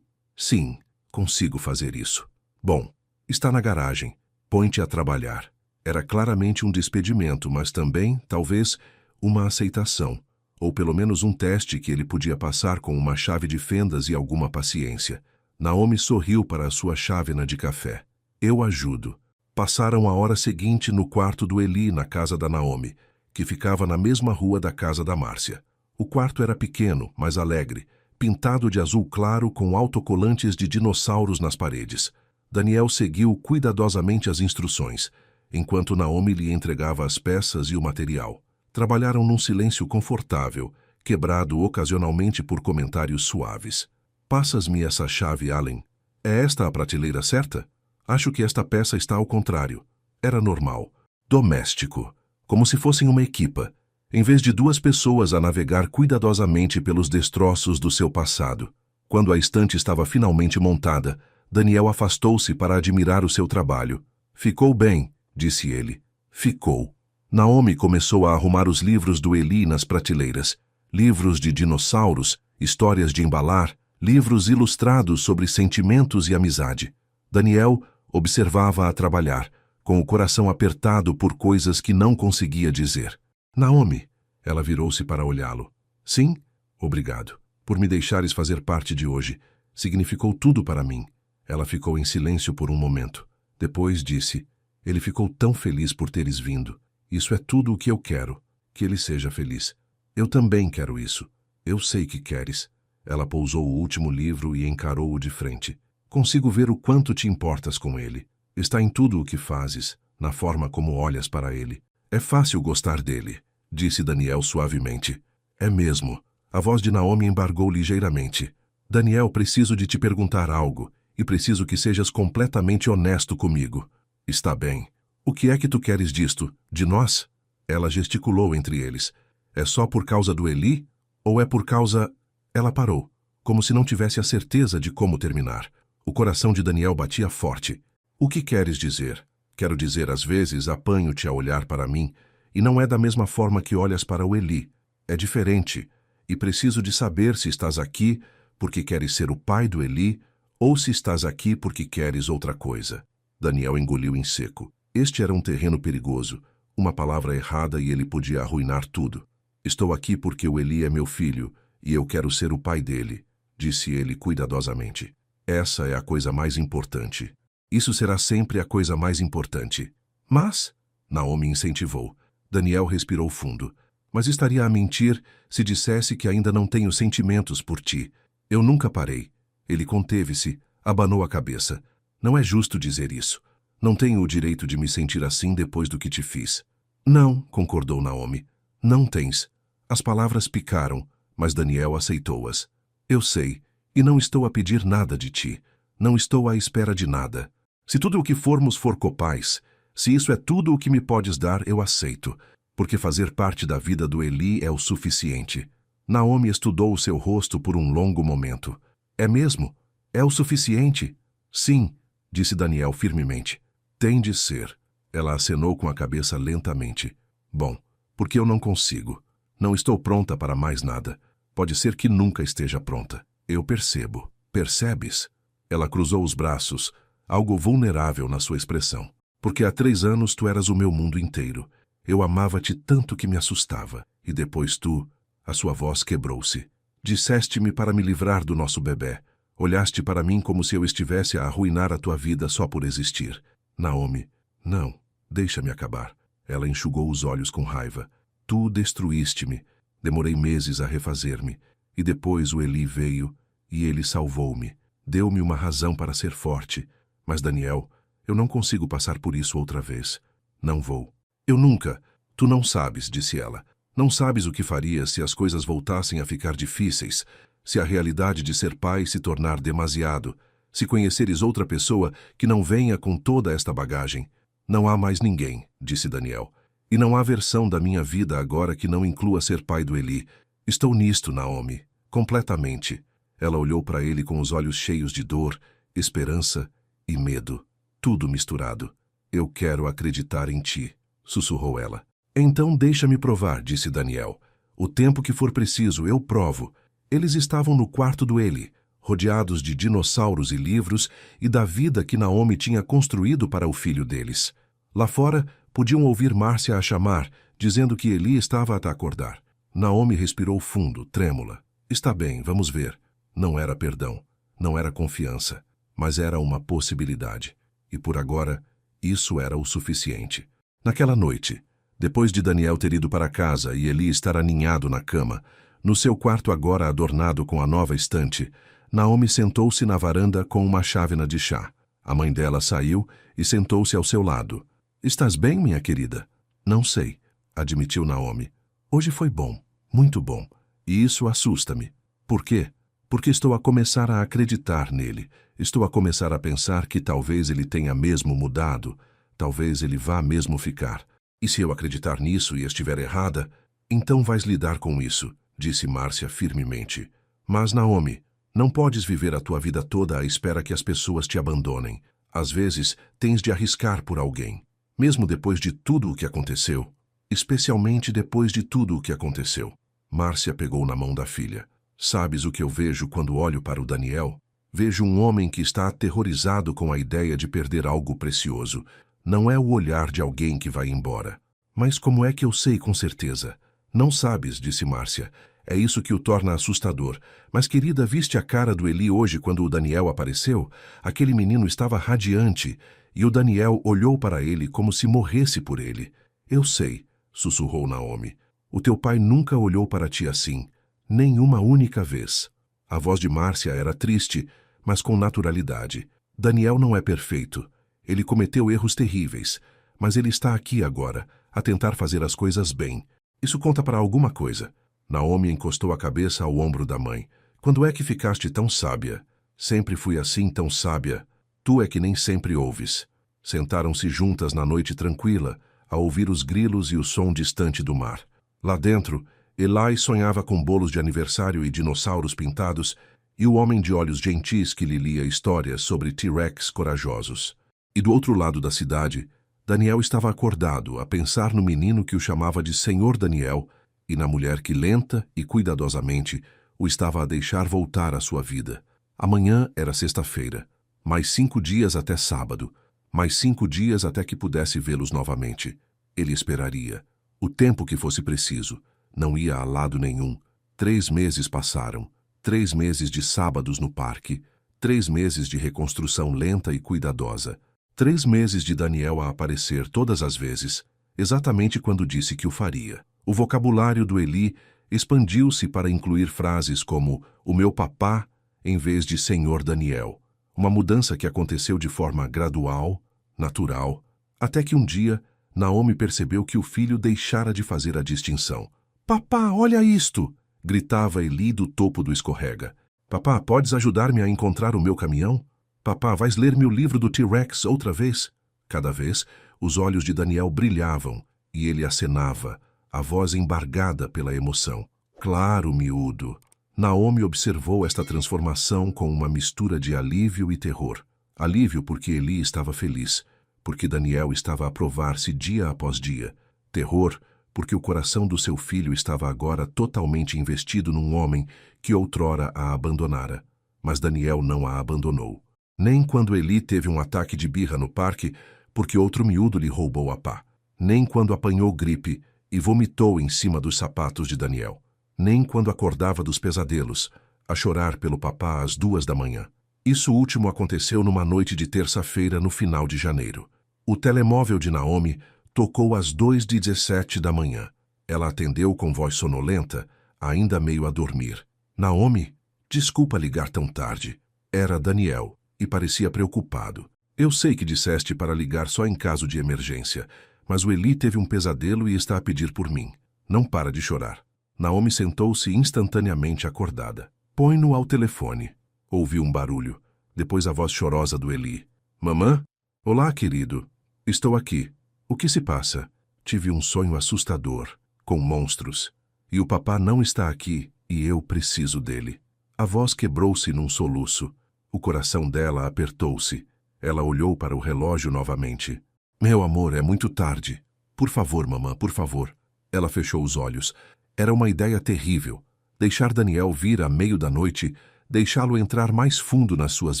Sim, consigo fazer isso. Bom, está na garagem. Põe-te a trabalhar. Era claramente um despedimento, mas também, talvez, uma aceitação, ou pelo menos um teste que ele podia passar com uma chave de fendas e alguma paciência. Naomi sorriu para a sua chávena de café. Eu ajudo. Passaram a hora seguinte no quarto do Eli, na casa da Naomi, que ficava na mesma rua da casa da Márcia. O quarto era pequeno, mas alegre, pintado de azul claro com autocolantes de dinossauros nas paredes. Daniel seguiu cuidadosamente as instruções, enquanto Naomi lhe entregava as peças e o material. Trabalharam num silêncio confortável, quebrado ocasionalmente por comentários suaves. Passas-me essa chave, Allen. É esta a prateleira certa? Acho que esta peça está ao contrário. Era normal. Doméstico. Como se fossem uma equipa, em vez de duas pessoas a navegar cuidadosamente pelos destroços do seu passado. Quando a estante estava finalmente montada, Daniel afastou-se para admirar o seu trabalho. Ficou bem, disse ele. Ficou. Naomi começou a arrumar os livros do Eli nas prateleiras. Livros de dinossauros, histórias de embalar, livros ilustrados sobre sentimentos e amizade. Daniel observava-a trabalhar, com o coração apertado por coisas que não conseguia dizer. Naomi, ela virou-se para olhá-lo. Sim? Obrigado. Por me deixares fazer parte de hoje. Significou tudo para mim. Ela ficou em silêncio por um momento. Depois disse, ele ficou tão feliz por teres vindo. Isso é tudo o que eu quero. Que ele seja feliz. Eu também quero isso. Eu sei que queres. Ela pousou o último livro e encarou-o de frente. Consigo ver o quanto te importas com ele. Está em tudo o que fazes, na forma como olhas para ele. É fácil gostar dele, disse Daniel suavemente. É mesmo. A voz de Naomi embargou ligeiramente. Daniel, preciso de te perguntar algo, e preciso que sejas completamente honesto comigo. Está bem. O que é que tu queres disto? De nós? Ela gesticulou entre eles. É só por causa do Eli? Ou é por causa... Ela parou, como se não tivesse a certeza de como terminar. O coração de Daniel batia forte. O que queres dizer? Quero dizer, às vezes apanho-te a olhar para mim, e não é da mesma forma que olhas para o Eli. É diferente, e preciso de saber se estás aqui porque queres ser o pai do Eli, ou se estás aqui porque queres outra coisa. Daniel engoliu em seco. Este era um terreno perigoso. Uma palavra errada e ele podia arruinar tudo. Estou aqui porque o Eli é meu filho, e eu quero ser o pai dele, disse ele cuidadosamente. Essa é a coisa mais importante. Isso será sempre a coisa mais importante. Mas, Naomi incentivou. Daniel respirou fundo. Mas estaria a mentir se dissesse que ainda não tenho sentimentos por ti. Eu nunca parei. Ele conteve-se, abanou a cabeça. Não é justo dizer isso. Não tenho o direito de me sentir assim depois do que te fiz. Não, concordou Naomi. Não tens. As palavras picaram, mas Daniel aceitou-as. Eu sei, e não estou a pedir nada de ti. Não estou à espera de nada. Se tudo o que formos for copais, se isso é tudo o que me podes dar, eu aceito, porque fazer parte da vida do Eli é o suficiente. Naomi estudou o seu rosto por um longo momento. É mesmo? É o suficiente? Sim, disse Daniel firmemente. Tem de ser. Ela acenou com a cabeça lentamente. Bom, porque eu não consigo. Não estou pronta para mais nada. Pode ser que nunca esteja pronta. Eu percebo. Percebes? Ela cruzou os braços, algo vulnerável na sua expressão. Porque há 3 anos tu eras o meu mundo inteiro. Eu amava-te tanto que me assustava. E depois tu... A sua voz quebrou-se. Disseste-me para me livrar do nosso bebê. Olhaste para mim como se eu estivesse a arruinar a tua vida só por existir. Naomi, não, deixa-me acabar. Ela enxugou os olhos com raiva. Tu destruíste-me. Demorei meses a refazer-me. E depois o Eli veio, e ele salvou-me. Deu-me uma razão para ser forte. Mas, Daniel, eu não consigo passar por isso outra vez. Não vou. Eu nunca. Tu não sabes, disse ela. Não sabes o que faria se as coisas voltassem a ficar difíceis, se a realidade de ser pai se tornar demasiado, se conheceres outra pessoa que não venha com toda esta bagagem. Não há mais ninguém, disse Daniel. E não há versão da minha vida agora que não inclua ser pai do Eli. Estou nisto, Naomi. Completamente. Ela olhou para ele com os olhos cheios de dor, esperança e medo. Tudo misturado. Eu quero acreditar em ti, sussurrou ela. Então deixa-me provar, disse Daniel. O tempo que for preciso, eu provo. Eles estavam no quarto do Eli, rodeados de dinossauros e livros e da vida que Naomi tinha construído para o filho deles. Lá fora, podiam ouvir Márcia a chamar, dizendo que Eli estava a acordar. Naomi respirou fundo, trêmula. Está bem, vamos ver. Não era perdão, não era confiança, mas era uma possibilidade. E por agora, isso era o suficiente. Naquela noite, depois de Daniel ter ido para casa e Eli estar aninhado na cama, no seu quarto agora adornado com a nova estante, Naomi sentou-se na varanda com uma chávena de chá. A mãe dela saiu e sentou-se ao seu lado. Estás bem, minha querida? Não sei, admitiu Naomi. Hoje foi bom, muito bom, e isso assusta-me. Por quê? Porque estou a começar a acreditar nele. Estou a começar a pensar que talvez ele tenha mesmo mudado, talvez ele vá mesmo ficar. E se eu acreditar nisso e estiver errada, então vais lidar com isso, disse Márcia firmemente. Mas, Naomi, não podes viver a tua vida toda à espera que as pessoas te abandonem. Às vezes, tens de arriscar por alguém, mesmo depois de tudo o que aconteceu. Especialmente depois de tudo o que aconteceu. Márcia pegou na mão da filha. Sabes o que eu vejo quando olho para o Daniel? Vejo um homem que está aterrorizado com a ideia de perder algo precioso. Não é o olhar de alguém que vai embora. Mas como é que eu sei com certeza? Não sabes, disse Márcia. É isso que o torna assustador. Mas, querida, viste a cara do Eli hoje quando o Daniel apareceu? Aquele menino estava radiante, e o Daniel olhou para ele como se morresse por ele. Eu sei, sussurrou Naomi. O teu pai nunca olhou para ti assim. Nem uma única vez. A voz de Márcia era triste, mas com naturalidade. Daniel não é perfeito. Ele cometeu erros terríveis, mas ele está aqui agora, a tentar fazer as coisas bem. Isso conta para alguma coisa. Naomi encostou a cabeça ao ombro da mãe. Quando é que ficaste tão sábia? Sempre fui assim tão sábia. Tu é que nem sempre ouves. Sentaram-se juntas na noite tranquila, a ouvir os grilos e o som distante do mar. Lá dentro, Eli sonhava com bolos de aniversário e dinossauros pintados, e o homem de olhos gentis que lhe lia histórias sobre T-Rex corajosos. E do outro lado da cidade, Daniel estava acordado a pensar no menino que o chamava de Senhor Daniel e na mulher que lenta e cuidadosamente o estava a deixar voltar à sua vida. Amanhã era sexta-feira, mais 5 dias até sábado, mais 5 dias até que pudesse vê-los novamente. Ele esperaria, o tempo que fosse preciso. Não ia a lado nenhum. 3 meses passaram. 3 meses de sábados no parque. 3 meses de reconstrução lenta e cuidadosa. 3 meses de Daniel a aparecer todas as vezes, exatamente quando disse que o faria. O vocabulário do Eli expandiu-se para incluir frases como o meu papá em vez de Senhor Daniel. Uma mudança que aconteceu de forma gradual, natural, até que um dia Naomi percebeu que o filho deixara de fazer a distinção. Papá, olha isto! Gritava Eli do topo do escorrega. Papá, podes ajudar-me a encontrar o meu caminhão? Papá, vais ler-me o livro do T-Rex outra vez? Cada vez, os olhos de Daniel brilhavam e ele acenava, a voz embargada pela emoção. Claro, miúdo. Naomi observou esta transformação com uma mistura de alívio e terror. Alívio porque Eli estava feliz, porque Daniel estava a provar-se dia após dia. Terror porque o coração do seu filho estava agora totalmente investido num homem que outrora a abandonara. Mas Daniel não a abandonou. Nem quando Eli teve um ataque de birra no parque, porque outro miúdo lhe roubou a pá. Nem quando apanhou gripe e vomitou em cima dos sapatos de Daniel. Nem quando acordava dos pesadelos, a chorar pelo papá às 2 da manhã. Isso último aconteceu numa noite de terça-feira no final de janeiro. O telemóvel de Naomi tocou às 2h17 da manhã. Ela atendeu com voz sonolenta, ainda meio a dormir. Naomi, desculpa ligar tão tarde. Era Daniel, e parecia preocupado. Eu sei que disseste para ligar só em caso de emergência, mas o Eli teve um pesadelo e está a pedir por mim. Não para de chorar. Naomi sentou-se instantaneamente acordada. Põe-no ao telefone. Ouviu um barulho. Depois a voz chorosa do Eli. Mamã? Olá, querido. Estou aqui. O que se passa? Tive um sonho assustador, com monstros. E o papá não está aqui, e eu preciso dele. A voz quebrou-se num soluço. O coração dela apertou-se. Ela olhou para o relógio novamente. Meu amor, é muito tarde. Por favor, mamã, por favor. Ela fechou os olhos. Era uma ideia terrível. Deixar Daniel vir à meio da noite, deixá-lo entrar mais fundo nas suas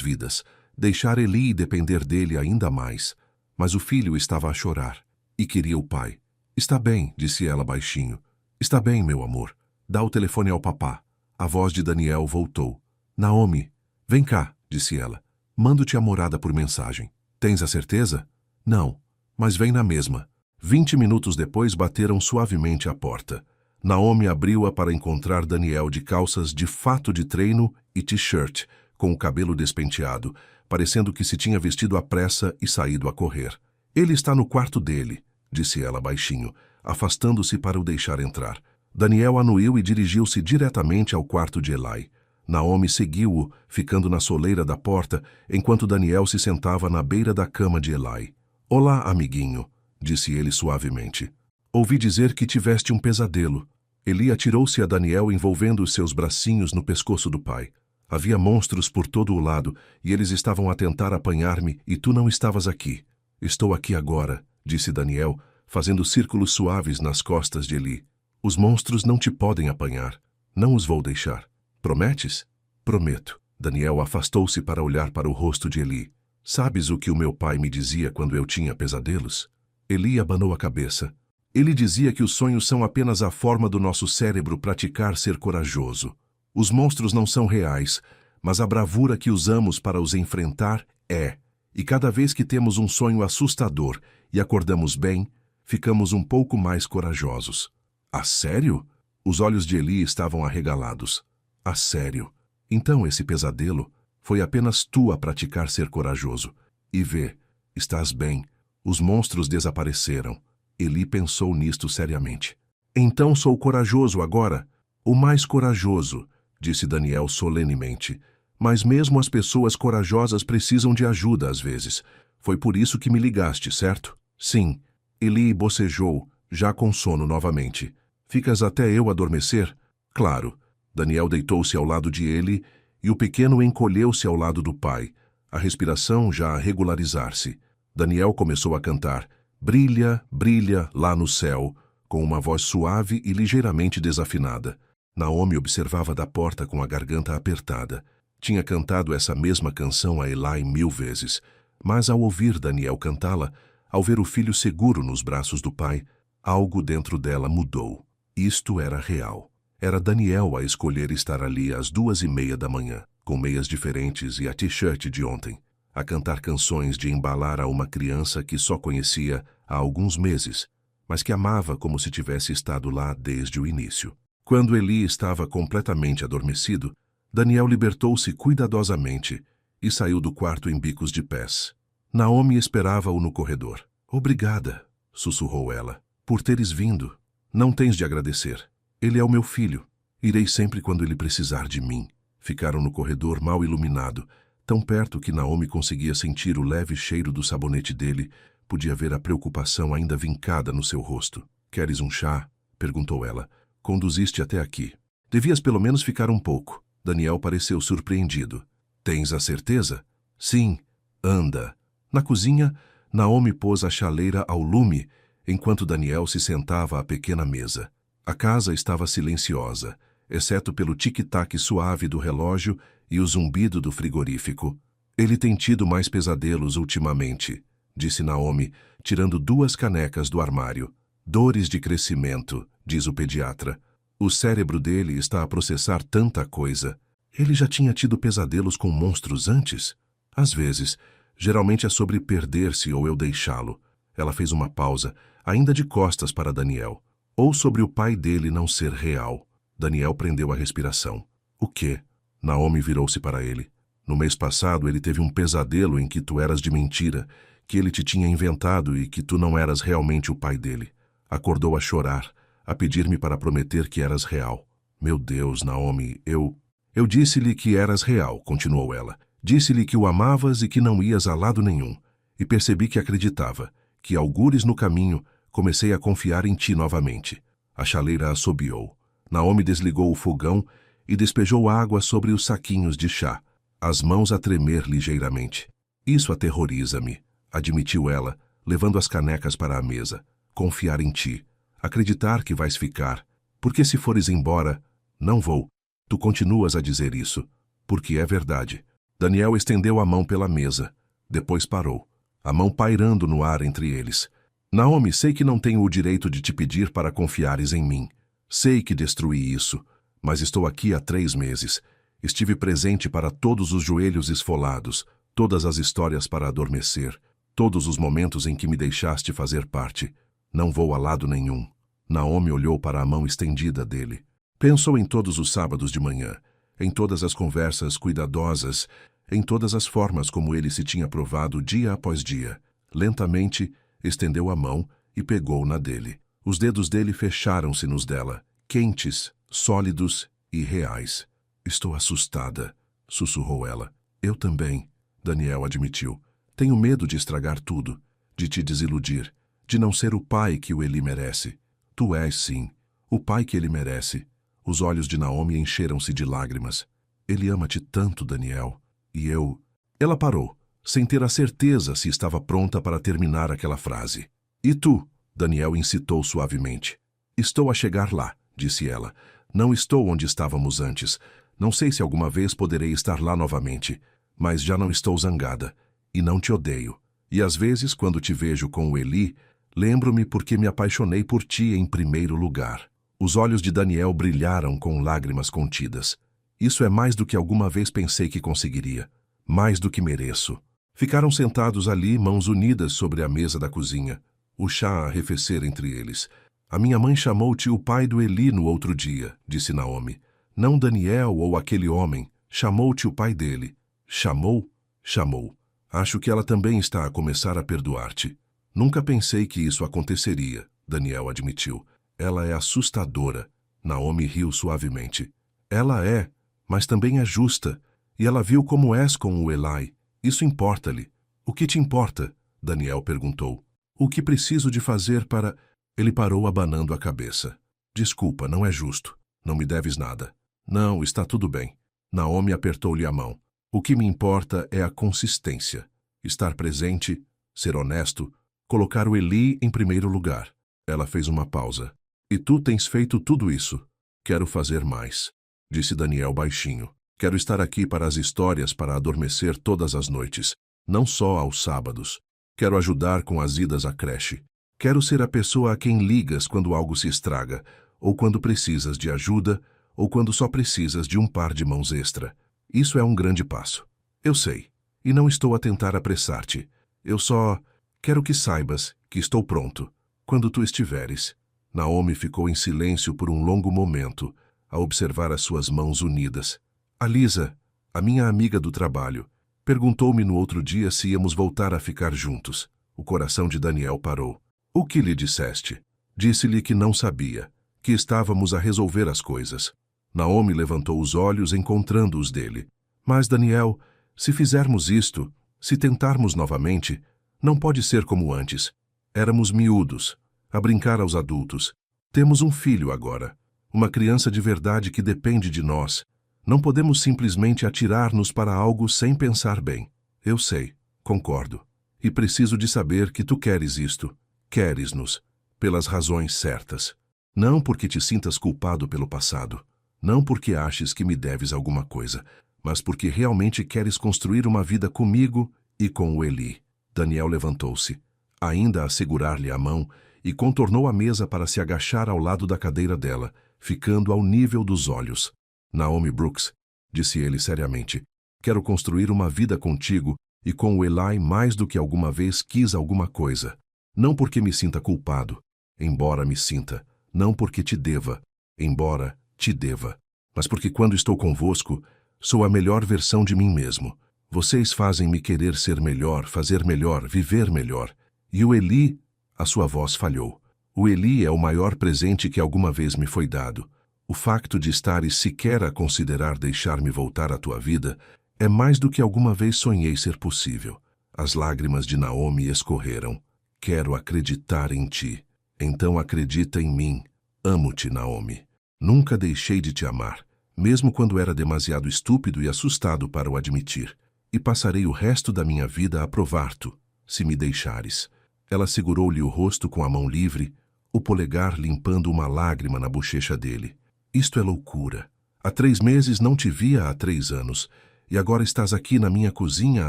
vidas, deixar Eli depender dele ainda mais. Mas o filho estava a chorar e queria o pai. Está bem, disse ela baixinho. Está bem, meu amor. Dá o telefone ao papá. A voz de Daniel voltou. Naomi, vem cá, disse ela. Mando-te a morada por mensagem. Tens a certeza? Não, mas vem na mesma. 20 minutos depois bateram suavemente à porta. Naomi abriu-a para encontrar Daniel de calças de fato de treino e t-shirt, com o cabelo despenteado, parecendo que se tinha vestido à pressa e saído a correr. Ele está no quarto dele, disse ela baixinho, afastando-se para o deixar entrar. Daniel anuiu e dirigiu-se diretamente ao quarto de Eli. Naomi seguiu-o, ficando na soleira da porta, enquanto Daniel se sentava na beira da cama de Eli. Olá, amiguinho, disse ele suavemente. Ouvi dizer que tiveste um pesadelo. Eli atirou-se a Daniel envolvendo os seus bracinhos no pescoço do pai. Havia monstros por todo o lado, e eles estavam a tentar apanhar-me, e tu não estavas aqui. Estou aqui agora, disse Daniel, fazendo círculos suaves nas costas de Eli. Os monstros não te podem apanhar. Não os vou deixar. Prometes? Prometo. Daniel afastou-se para olhar para o rosto de Eli. Sabes o que o meu pai me dizia quando eu tinha pesadelos? Eli abanou a cabeça. Ele dizia que os sonhos são apenas a forma do nosso cérebro praticar ser corajoso. Os monstros não são reais, mas a bravura que usamos para os enfrentar é. E cada vez que temos um sonho assustador e acordamos bem, ficamos um pouco mais corajosos. A sério? Os olhos de Eli estavam arregalados. A sério? Então esse pesadelo foi apenas tu a praticar ser corajoso. E vê, estás bem. Os monstros desapareceram. Eli pensou nisto seriamente. Então sou corajoso agora? O mais corajoso, disse Daniel solenemente. Mas mesmo as pessoas corajosas precisam de ajuda às vezes. Foi por isso que me ligaste, certo? Sim. Eli bocejou, já com sono novamente. Ficas até eu adormecer? Claro. Daniel deitou-se ao lado de ele e o pequeno encolheu-se ao lado do pai, a respiração já a regularizar-se. Daniel começou a cantar Brilha, brilha lá no céu, com uma voz suave e ligeiramente desafinada. Naomi observava da porta com a garganta apertada. Tinha cantado essa mesma canção a Eli 1000 vezes, mas ao ouvir Daniel cantá-la, ao ver o filho seguro nos braços do pai, algo dentro dela mudou. Isto era real. Era Daniel a escolher estar ali às 2h30 da manhã, com meias diferentes e a t-shirt de ontem, a cantar canções de embalar a uma criança que só conhecia há alguns meses, mas que amava como se tivesse estado lá desde o início. Quando Eli estava completamente adormecido, Daniel libertou-se cuidadosamente e saiu do quarto em bicos de pés. Naomi esperava-o no corredor. Obrigada, sussurrou ela, por teres vindo. Não tens de agradecer. Ele é o meu filho. Irei sempre quando ele precisar de mim. Ficaram no corredor mal iluminado, tão perto que Naomi conseguia sentir o leve cheiro do sabonete dele, podia ver a preocupação ainda vincada no seu rosto. Queres um chá? Perguntou ela. Conduziste até aqui. Devias pelo menos ficar um pouco. Daniel pareceu surpreendido. Tens a certeza? Sim. Anda. Na cozinha, Naomi pôs a chaleira ao lume, enquanto Daniel se sentava à pequena mesa. A casa estava silenciosa, exceto pelo tic-tac suave do relógio e o zumbido do frigorífico. Ele tem tido mais pesadelos ultimamente, disse Naomi, tirando 2 canecas do armário. Dores de crescimento, diz o pediatra. O cérebro dele está a processar tanta coisa. Ele já tinha tido pesadelos com monstros antes? Às vezes. Geralmente é sobre perder-se ou eu deixá-lo. Ela fez uma pausa, ainda de costas para Daniel. Ou sobre o pai dele não ser real. Daniel prendeu a respiração. O quê? Naomi virou-se para ele. No mês passado ele teve um pesadelo em que tu eras de mentira, que ele te tinha inventado e que tu não eras realmente o pai dele. Acordou a chorar, a pedir-me para prometer que eras real. Meu Deus, Naomi, Eu disse-lhe que eras real, continuou ela. Disse-lhe que o amavas e que não ias a lado nenhum. E percebi que acreditava, que algures no caminho comecei a confiar em ti novamente. A chaleira assobiou. Naomi desligou o fogão e despejou água sobre os saquinhos de chá, as mãos a tremer ligeiramente. Isso aterroriza-me, admitiu ela, levando as canecas para a mesa. Confiar em ti. Acreditar que vais ficar. Porque se fores embora, não vou. Tu continuas a dizer isso. Porque é verdade. Daniel estendeu a mão pela mesa. Depois parou, a mão pairando no ar entre eles. Naomi, sei que não tenho o direito de te pedir para confiares em mim. Sei que destruí isso, mas estou aqui há 3 meses. Estive presente para todos os joelhos esfolados, todas as histórias para adormecer, todos os momentos em que me deixaste fazer parte. Não vou a lado nenhum. Naomi olhou para a mão estendida dele. Pensou em todos os sábados de manhã, em todas as conversas cuidadosas, em todas as formas como ele se tinha provado dia após dia. Lentamente, estendeu a mão e pegou na dele. Os dedos dele fecharam-se nos dela, quentes, sólidos e reais. Estou assustada, sussurrou ela. Eu também, Daniel admitiu. Tenho medo de estragar tudo, de te desiludir, de não ser o pai que o Eli merece. Tu és, sim, o pai que ele merece. Os olhos de Naomi encheram-se de lágrimas. Ele ama-te tanto, Daniel. E eu... Ela parou, sem ter a certeza se estava pronta para terminar aquela frase. E tu? Daniel incitou suavemente. Estou a chegar lá, disse ela. Não estou onde estávamos antes. Não sei se alguma vez poderei estar lá novamente. Mas já não estou zangada. E não te odeio. E às vezes, quando te vejo com o Eli, lembro-me porque me apaixonei por ti em primeiro lugar. Os olhos de Daniel brilharam com lágrimas contidas. Isso é mais do que alguma vez pensei que conseguiria. Mais do que mereço. Ficaram sentados ali, mãos unidas sobre a mesa da cozinha. O chá a arrefecer entre eles. A minha mãe chamou-te o pai do Eli no outro dia, disse Naomi. Não Daniel ou aquele homem. Chamou-te o pai dele. Chamou? Chamou. Acho que ela também está a começar a perdoar-te. Nunca pensei que isso aconteceria, Daniel admitiu. Ela é assustadora. Naomi riu suavemente. Ela é, mas também é justa. E ela viu como és com o Eli. Isso importa-lhe. O que te importa? Daniel perguntou. O que preciso de fazer para... Ele parou abanando a cabeça. Desculpa, não é justo. Não me deves nada. Não, está tudo bem. Naomi apertou-lhe a mão. O que me importa é a consistência. Estar presente, ser honesto, colocar o Eli em primeiro lugar. Ela fez uma pausa. E tu tens feito tudo isso. Quero fazer mais, disse Daniel baixinho. Quero estar aqui para as histórias para adormecer todas as noites, não só aos sábados. Quero ajudar com as idas à creche. Quero ser a pessoa a quem ligas quando algo se estraga, ou quando precisas de ajuda, ou quando só precisas de um par de mãos extra. Isso é um grande passo. Eu sei, e não estou a tentar apressar-te. Eu só quero que saibas que estou pronto. Quando tu estiveres. Naomi ficou em silêncio por um longo momento, a observar as suas mãos unidas. A Lisa, a minha amiga do trabalho, perguntou-me no outro dia se íamos voltar a ficar juntos. O coração de Daniel parou. O que lhe disseste? Disse-lhe que não sabia, que estávamos a resolver as coisas. Naomi levantou os olhos encontrando os dele. Mas, Daniel, se fizermos isto, se tentarmos novamente, não pode ser como antes. Éramos miúdos, a brincar aos adultos. Temos um filho agora, uma criança de verdade que depende de nós. Não podemos simplesmente atirar-nos para algo sem pensar bem. Eu sei, concordo. E preciso de saber que tu queres isto. Queres-nos, pelas razões certas. Não porque te sintas culpado pelo passado. Não porque aches que me deves alguma coisa, mas porque realmente queres construir uma vida comigo e com o Eli. Daniel levantou-se, ainda a segurar-lhe a mão, e contornou a mesa para se agachar ao lado da cadeira dela, ficando ao nível dos olhos. Naomi Brooks, disse ele seriamente, quero construir uma vida contigo e com o Eli mais do que alguma vez quis alguma coisa. Não porque me sinta culpado, embora me sinta. Não porque te deva, embora te deva. Mas porque quando estou convosco, sou a melhor versão de mim mesmo. Vocês fazem-me querer ser melhor, fazer melhor, viver melhor. E o Eli, a sua voz falhou. O Eli é o maior presente que alguma vez me foi dado. O facto de estares sequer a considerar deixar-me voltar à tua vida é mais do que alguma vez sonhei ser possível. As lágrimas de Naomi escorreram. Quero acreditar em ti. Então acredita em mim. Amo-te, Naomi. Nunca deixei de te amar, mesmo quando era demasiado estúpido e assustado para o admitir. E passarei o resto da minha vida a provar-te, se me deixares. Ela segurou-lhe o rosto com a mão livre, o polegar limpando uma lágrima na bochecha dele. Isto é loucura. Há 3 meses não te via há 3 anos, e agora estás aqui na minha cozinha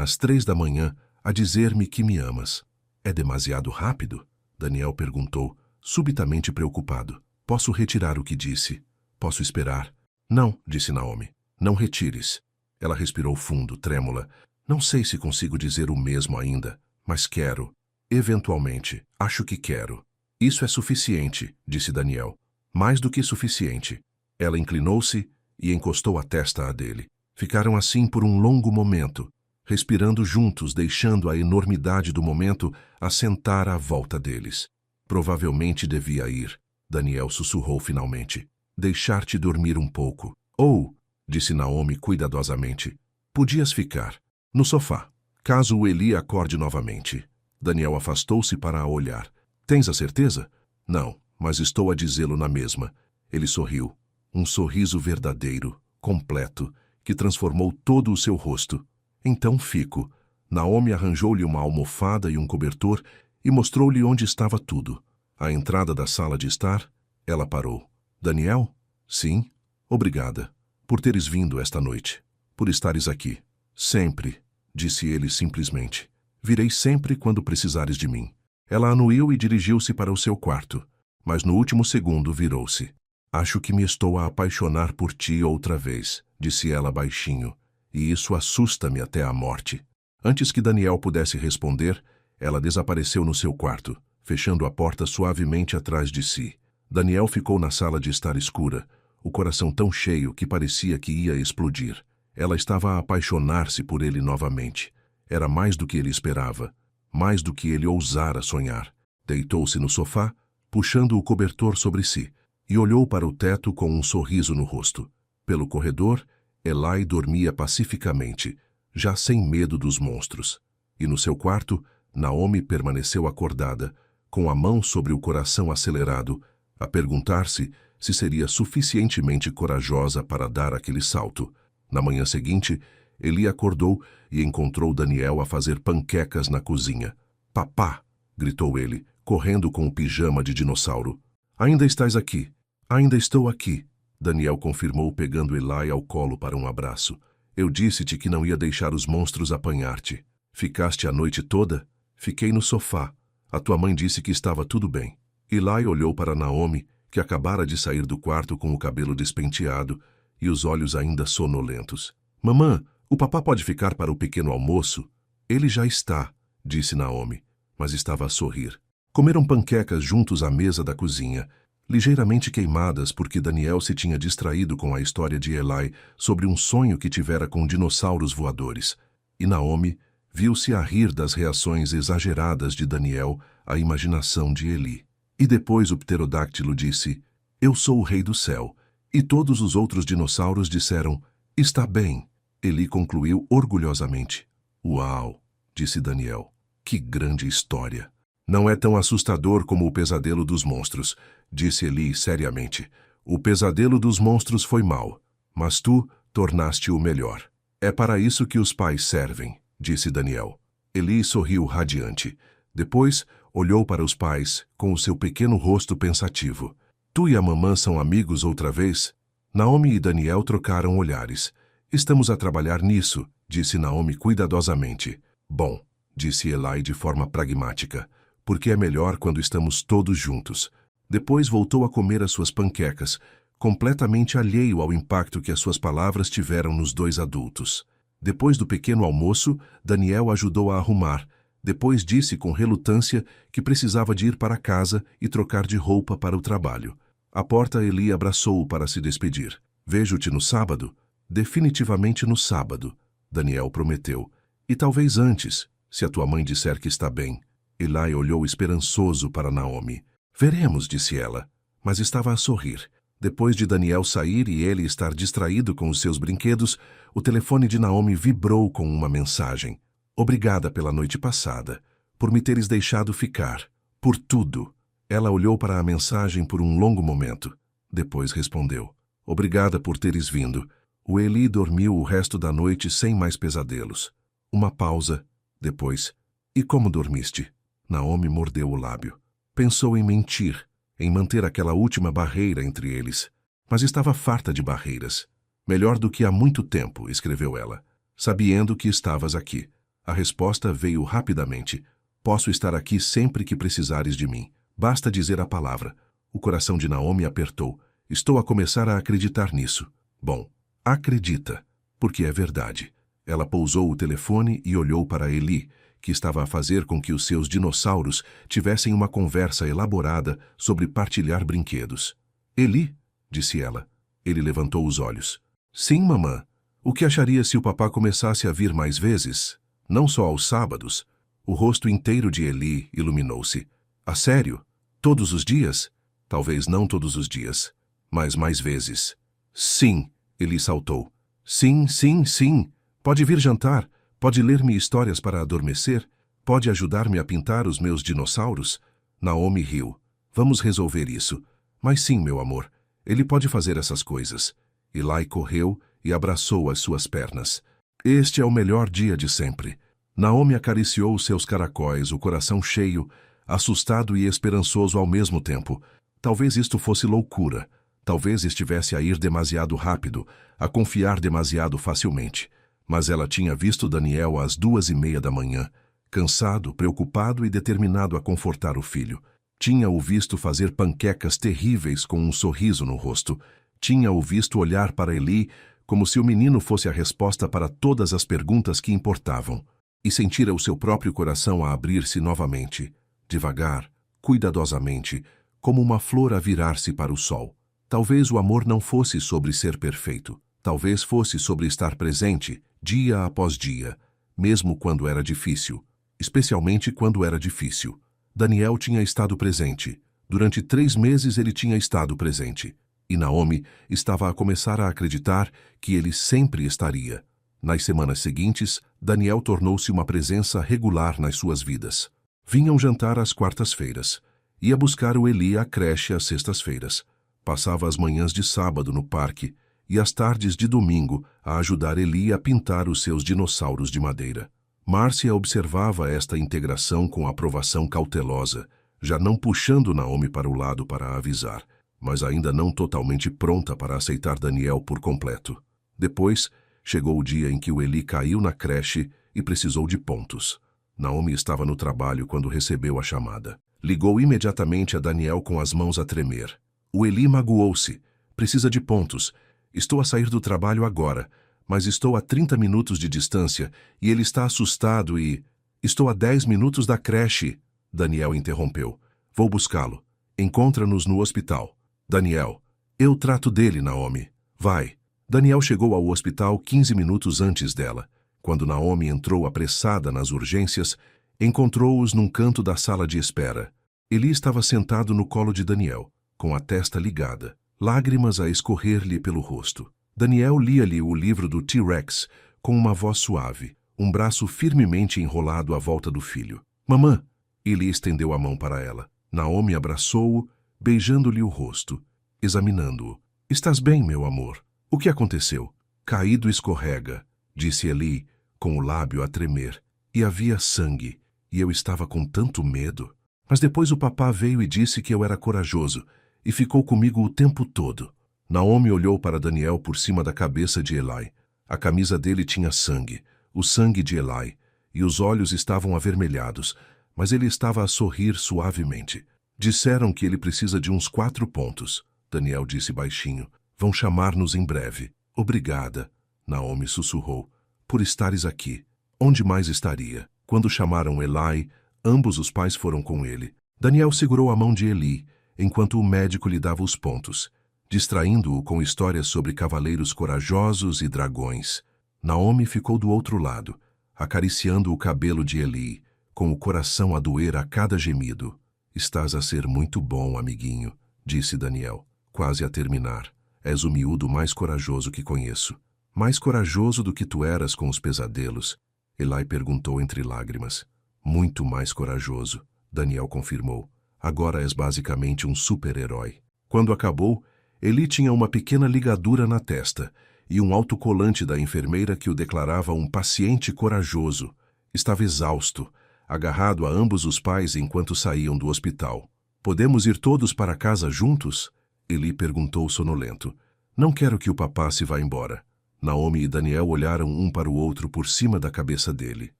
às 3 da manhã a dizer-me que me amas. É demasiado rápido? Daniel perguntou, subitamente preocupado. Posso retirar o que disse? Posso esperar? Não, disse Naomi. Não retires. Ela respirou fundo, trêmula. Não sei se consigo dizer o mesmo ainda, mas quero. Eventualmente, acho que quero. Isso é suficiente, disse Daniel. Mais do que suficiente. Ela inclinou-se e encostou a testa à dele. Ficaram assim por um longo momento, respirando juntos, deixando a enormidade do momento assentar à volta deles. Provavelmente devia ir, Daniel sussurrou finalmente. Deixar-te dormir um pouco. Ou, disse Naomi cuidadosamente, podias ficar no sofá, caso o Eli acorde novamente. Daniel afastou-se para a olhar. Tens a certeza? Não, mas estou a dizê-lo na mesma. Ele sorriu. Um sorriso verdadeiro, completo, que transformou todo o seu rosto. Então fico. Naomi arranjou-lhe uma almofada e um cobertor e mostrou-lhe onde estava tudo. À entrada da sala de estar, ela parou. Daniel? Sim? Obrigada. Por teres vindo esta noite. Por estares aqui. Sempre, disse ele simplesmente. Virei sempre quando precisares de mim. Ela anuiu e dirigiu-se para o seu quarto, mas no último segundo virou-se. Acho que me estou a apaixonar por ti outra vez, disse ela baixinho, e isso assusta-me até a morte. Antes que Daniel pudesse responder, ela desapareceu no seu quarto, fechando a porta suavemente atrás de si. Daniel ficou na sala de estar escura, o coração tão cheio que parecia que ia explodir. Ela estava a apaixonar-se por ele novamente. Era mais do que ele esperava, mais do que ele ousara sonhar. Deitou-se no sofá, puxando o cobertor sobre si, e olhou para o teto com um sorriso no rosto. Pelo corredor, Eli dormia pacificamente, já sem medo dos monstros. E no seu quarto, Naomi permaneceu acordada, com a mão sobre o coração acelerado, a perguntar-se se seria suficientemente corajosa para dar aquele salto. Na manhã seguinte, Eli acordou e encontrou Daniel a fazer panquecas na cozinha. Papá! Gritou ele, correndo com o pijama de dinossauro. Ainda estás aqui. Ainda estou aqui. Daniel confirmou pegando Eli ao colo para um abraço. Eu disse-te que não ia deixar os monstros apanhar-te. Ficaste a noite toda? Fiquei no sofá. A tua mãe disse que estava tudo bem. Eli olhou para Naomi, que acabara de sair do quarto com o cabelo despenteado e os olhos ainda sonolentos. Mamã, o papá pode ficar para o pequeno almoço? Ele já está, disse Naomi, mas estava a sorrir. Comeram panquecas juntos à mesa da cozinha, ligeiramente queimadas porque Daniel se tinha distraído com a história de Eli sobre um sonho que tivera com dinossauros voadores. E Naomi viu-se a rir das reações exageradas de Daniel à imaginação de Eli. E depois o pterodáctilo disse: "Eu sou o rei do céu." E todos os outros dinossauros disseram: "Está bem." Eli concluiu orgulhosamente. "Uau!" disse Daniel. "Que grande história!" "Não é tão assustador como o pesadelo dos monstros", disse Eli seriamente. "O pesadelo dos monstros foi mau, mas tu tornaste-o melhor." "É para isso que os pais servem", disse Daniel. Eli sorriu radiante. Depois, olhou para os pais, com o seu pequeno rosto pensativo. "Tu e a mamã são amigos outra vez?" Naomi e Daniel trocaram olhares. "Estamos a trabalhar nisso", disse Naomi cuidadosamente. "Bom", disse Eli de forma pragmática, "porque é melhor quando estamos todos juntos." Depois voltou a comer as suas panquecas, completamente alheio ao impacto que as suas palavras tiveram nos dois adultos. Depois do pequeno almoço, Daniel ajudou a arrumar. Depois disse com relutância que precisava de ir para casa e trocar de roupa para o trabalho. À porta, Eli abraçou-o para se despedir. "Vejo-te no sábado?" "Definitivamente no sábado", Daniel prometeu. "E talvez antes, se a tua mãe disser que está bem." Eli olhou esperançoso para Naomi. "Veremos", disse ela, mas estava a sorrir. Depois de Daniel sair e ele estar distraído com os seus brinquedos, o telefone de Naomi vibrou com uma mensagem. "Obrigada pela noite passada, por me teres deixado ficar, por tudo." Ela olhou para a mensagem por um longo momento. Depois respondeu: "Obrigada por teres vindo." O Eli dormiu o resto da noite sem mais pesadelos. Uma pausa. Depois: "E como dormiste?" Naomi mordeu o lábio. Pensou em mentir, em manter aquela última barreira entre eles. Mas estava farta de barreiras. "Melhor do que há muito tempo", escreveu ela, "sabendo que estavas aqui." A resposta veio rapidamente: "Posso estar aqui sempre que precisares de mim. Basta dizer a palavra." O coração de Naomi apertou. "Estou a começar a acreditar nisso." "Bom, acredita, porque é verdade." Ela pousou o telefone e olhou para Eli, que estava a fazer com que os seus dinossauros tivessem uma conversa elaborada sobre partilhar brinquedos. "Eli?", disse ela. Ele levantou os olhos. "Sim, mamã. O que acharia se o papá começasse a vir mais vezes? Não só aos sábados." O rosto inteiro de Eli iluminou-se. "A sério? Todos os dias?" "Talvez não todos os dias, mas mais vezes." "Sim", Eli saltou. "Sim, sim, sim. Pode vir jantar. Pode ler-me histórias para adormecer. Pode ajudar-me a pintar os meus dinossauros." Naomi riu. "Vamos resolver isso." "Mas sim, meu amor. Ele pode fazer essas coisas." Eli correu e abraçou as suas pernas. "Este é o melhor dia de sempre." Naomi acariciou os seus caracóis, o coração cheio, assustado e esperançoso ao mesmo tempo. Talvez isto fosse loucura. Talvez estivesse a ir demasiado rápido, a confiar demasiado facilmente. Mas ela tinha visto Daniel às 2:30 da manhã, cansado, preocupado e determinado a confortar o filho. Tinha-o visto fazer panquecas terríveis com um sorriso no rosto. Tinha-o visto olhar para Eli como se o menino fosse a resposta para todas as perguntas que importavam. E sentira o seu próprio coração a abrir-se novamente, devagar, cuidadosamente, como uma flor a virar-se para o sol. Talvez o amor não fosse sobre ser perfeito. Talvez fosse sobre estar presente, dia após dia, mesmo quando era difícil. Especialmente quando era difícil. Daniel tinha estado presente. Durante 3 meses ele tinha estado presente. E Naomi estava a começar a acreditar que ele sempre estaria. Nas semanas seguintes, Daniel tornou-se uma presença regular nas suas vidas. Vinham jantar às quartas-feiras. Ia buscar o Eli à creche às sextas-feiras. Passava as manhãs de sábado no parque e as tardes de domingo a ajudar Eli a pintar os seus dinossauros de madeira. Márcia observava esta integração com aprovação cautelosa, já não puxando Naomi para o lado para avisar, mas ainda não totalmente pronta para aceitar Daniel por completo. Depois, chegou o dia em que o Eli caiu na creche e precisou de pontos. Naomi estava no trabalho quando recebeu a chamada. Ligou imediatamente a Daniel com as mãos a tremer. O Eli magoou-se. "Precisa de pontos. Estou a sair do trabalho agora, mas estou a 30 minutos de distância e ele está assustado e... Estou a 10 minutos da creche." Daniel interrompeu. Vou buscá-lo. Encontra-nos no hospital. Daniel. Eu trato dele, Naomi. Vai. Daniel chegou ao hospital 15 minutos antes dela. Quando Naomi entrou apressada nas urgências, encontrou-os num canto da sala de espera. Eli estava sentado no colo de Daniel, com a testa ligada, lágrimas a escorrer-lhe pelo rosto. Daniel lia-lhe o livro do T-Rex com uma voz suave, um braço firmemente enrolado à volta do filho. Mamã! Eli estendeu a mão para ela. Naomi abraçou-o, beijando-lhe o rosto, examinando-o. Estás bem, meu amor? O que aconteceu? Caído escorrega, disse Eli, com o lábio a tremer. E havia sangue, e eu estava com tanto medo. Mas depois o papá veio e disse que eu era corajoso, e ficou comigo o tempo todo. Naomi olhou para Daniel por cima da cabeça de Eli. A camisa dele tinha sangue, o sangue de Eli, e os olhos estavam avermelhados, mas ele estava a sorrir suavemente. Disseram que ele precisa de uns 4 pontos, Daniel disse baixinho. Vão chamar-nos em breve. Obrigada, Naomi sussurrou, por estares aqui. Onde mais estaria? Quando chamaram Eli, ambos os pais foram com ele. Daniel segurou a mão de Eli, enquanto o médico lhe dava os pontos, distraindo-o com histórias sobre cavaleiros corajosos e dragões. Naomi ficou do outro lado, acariciando o cabelo de Eli, com o coração a doer a cada gemido. Estás a ser muito bom, amiguinho, disse Daniel, quase a terminar. És o miúdo mais corajoso que conheço. Mais corajoso do que tu eras com os pesadelos, Eli perguntou entre lágrimas. Muito mais corajoso, Daniel confirmou. Agora és basicamente um super-herói. Quando acabou, Eli tinha uma pequena ligadura na testa e um autocolante da enfermeira que o declarava um paciente corajoso. Estava exausto, agarrado a ambos os pais enquanto saíam do hospital. Podemos ir todos para casa juntos? Eli perguntou sonolento. Não quero que o papá se vá embora. Naomi e Daniel olharam um para o outro por cima da cabeça dele.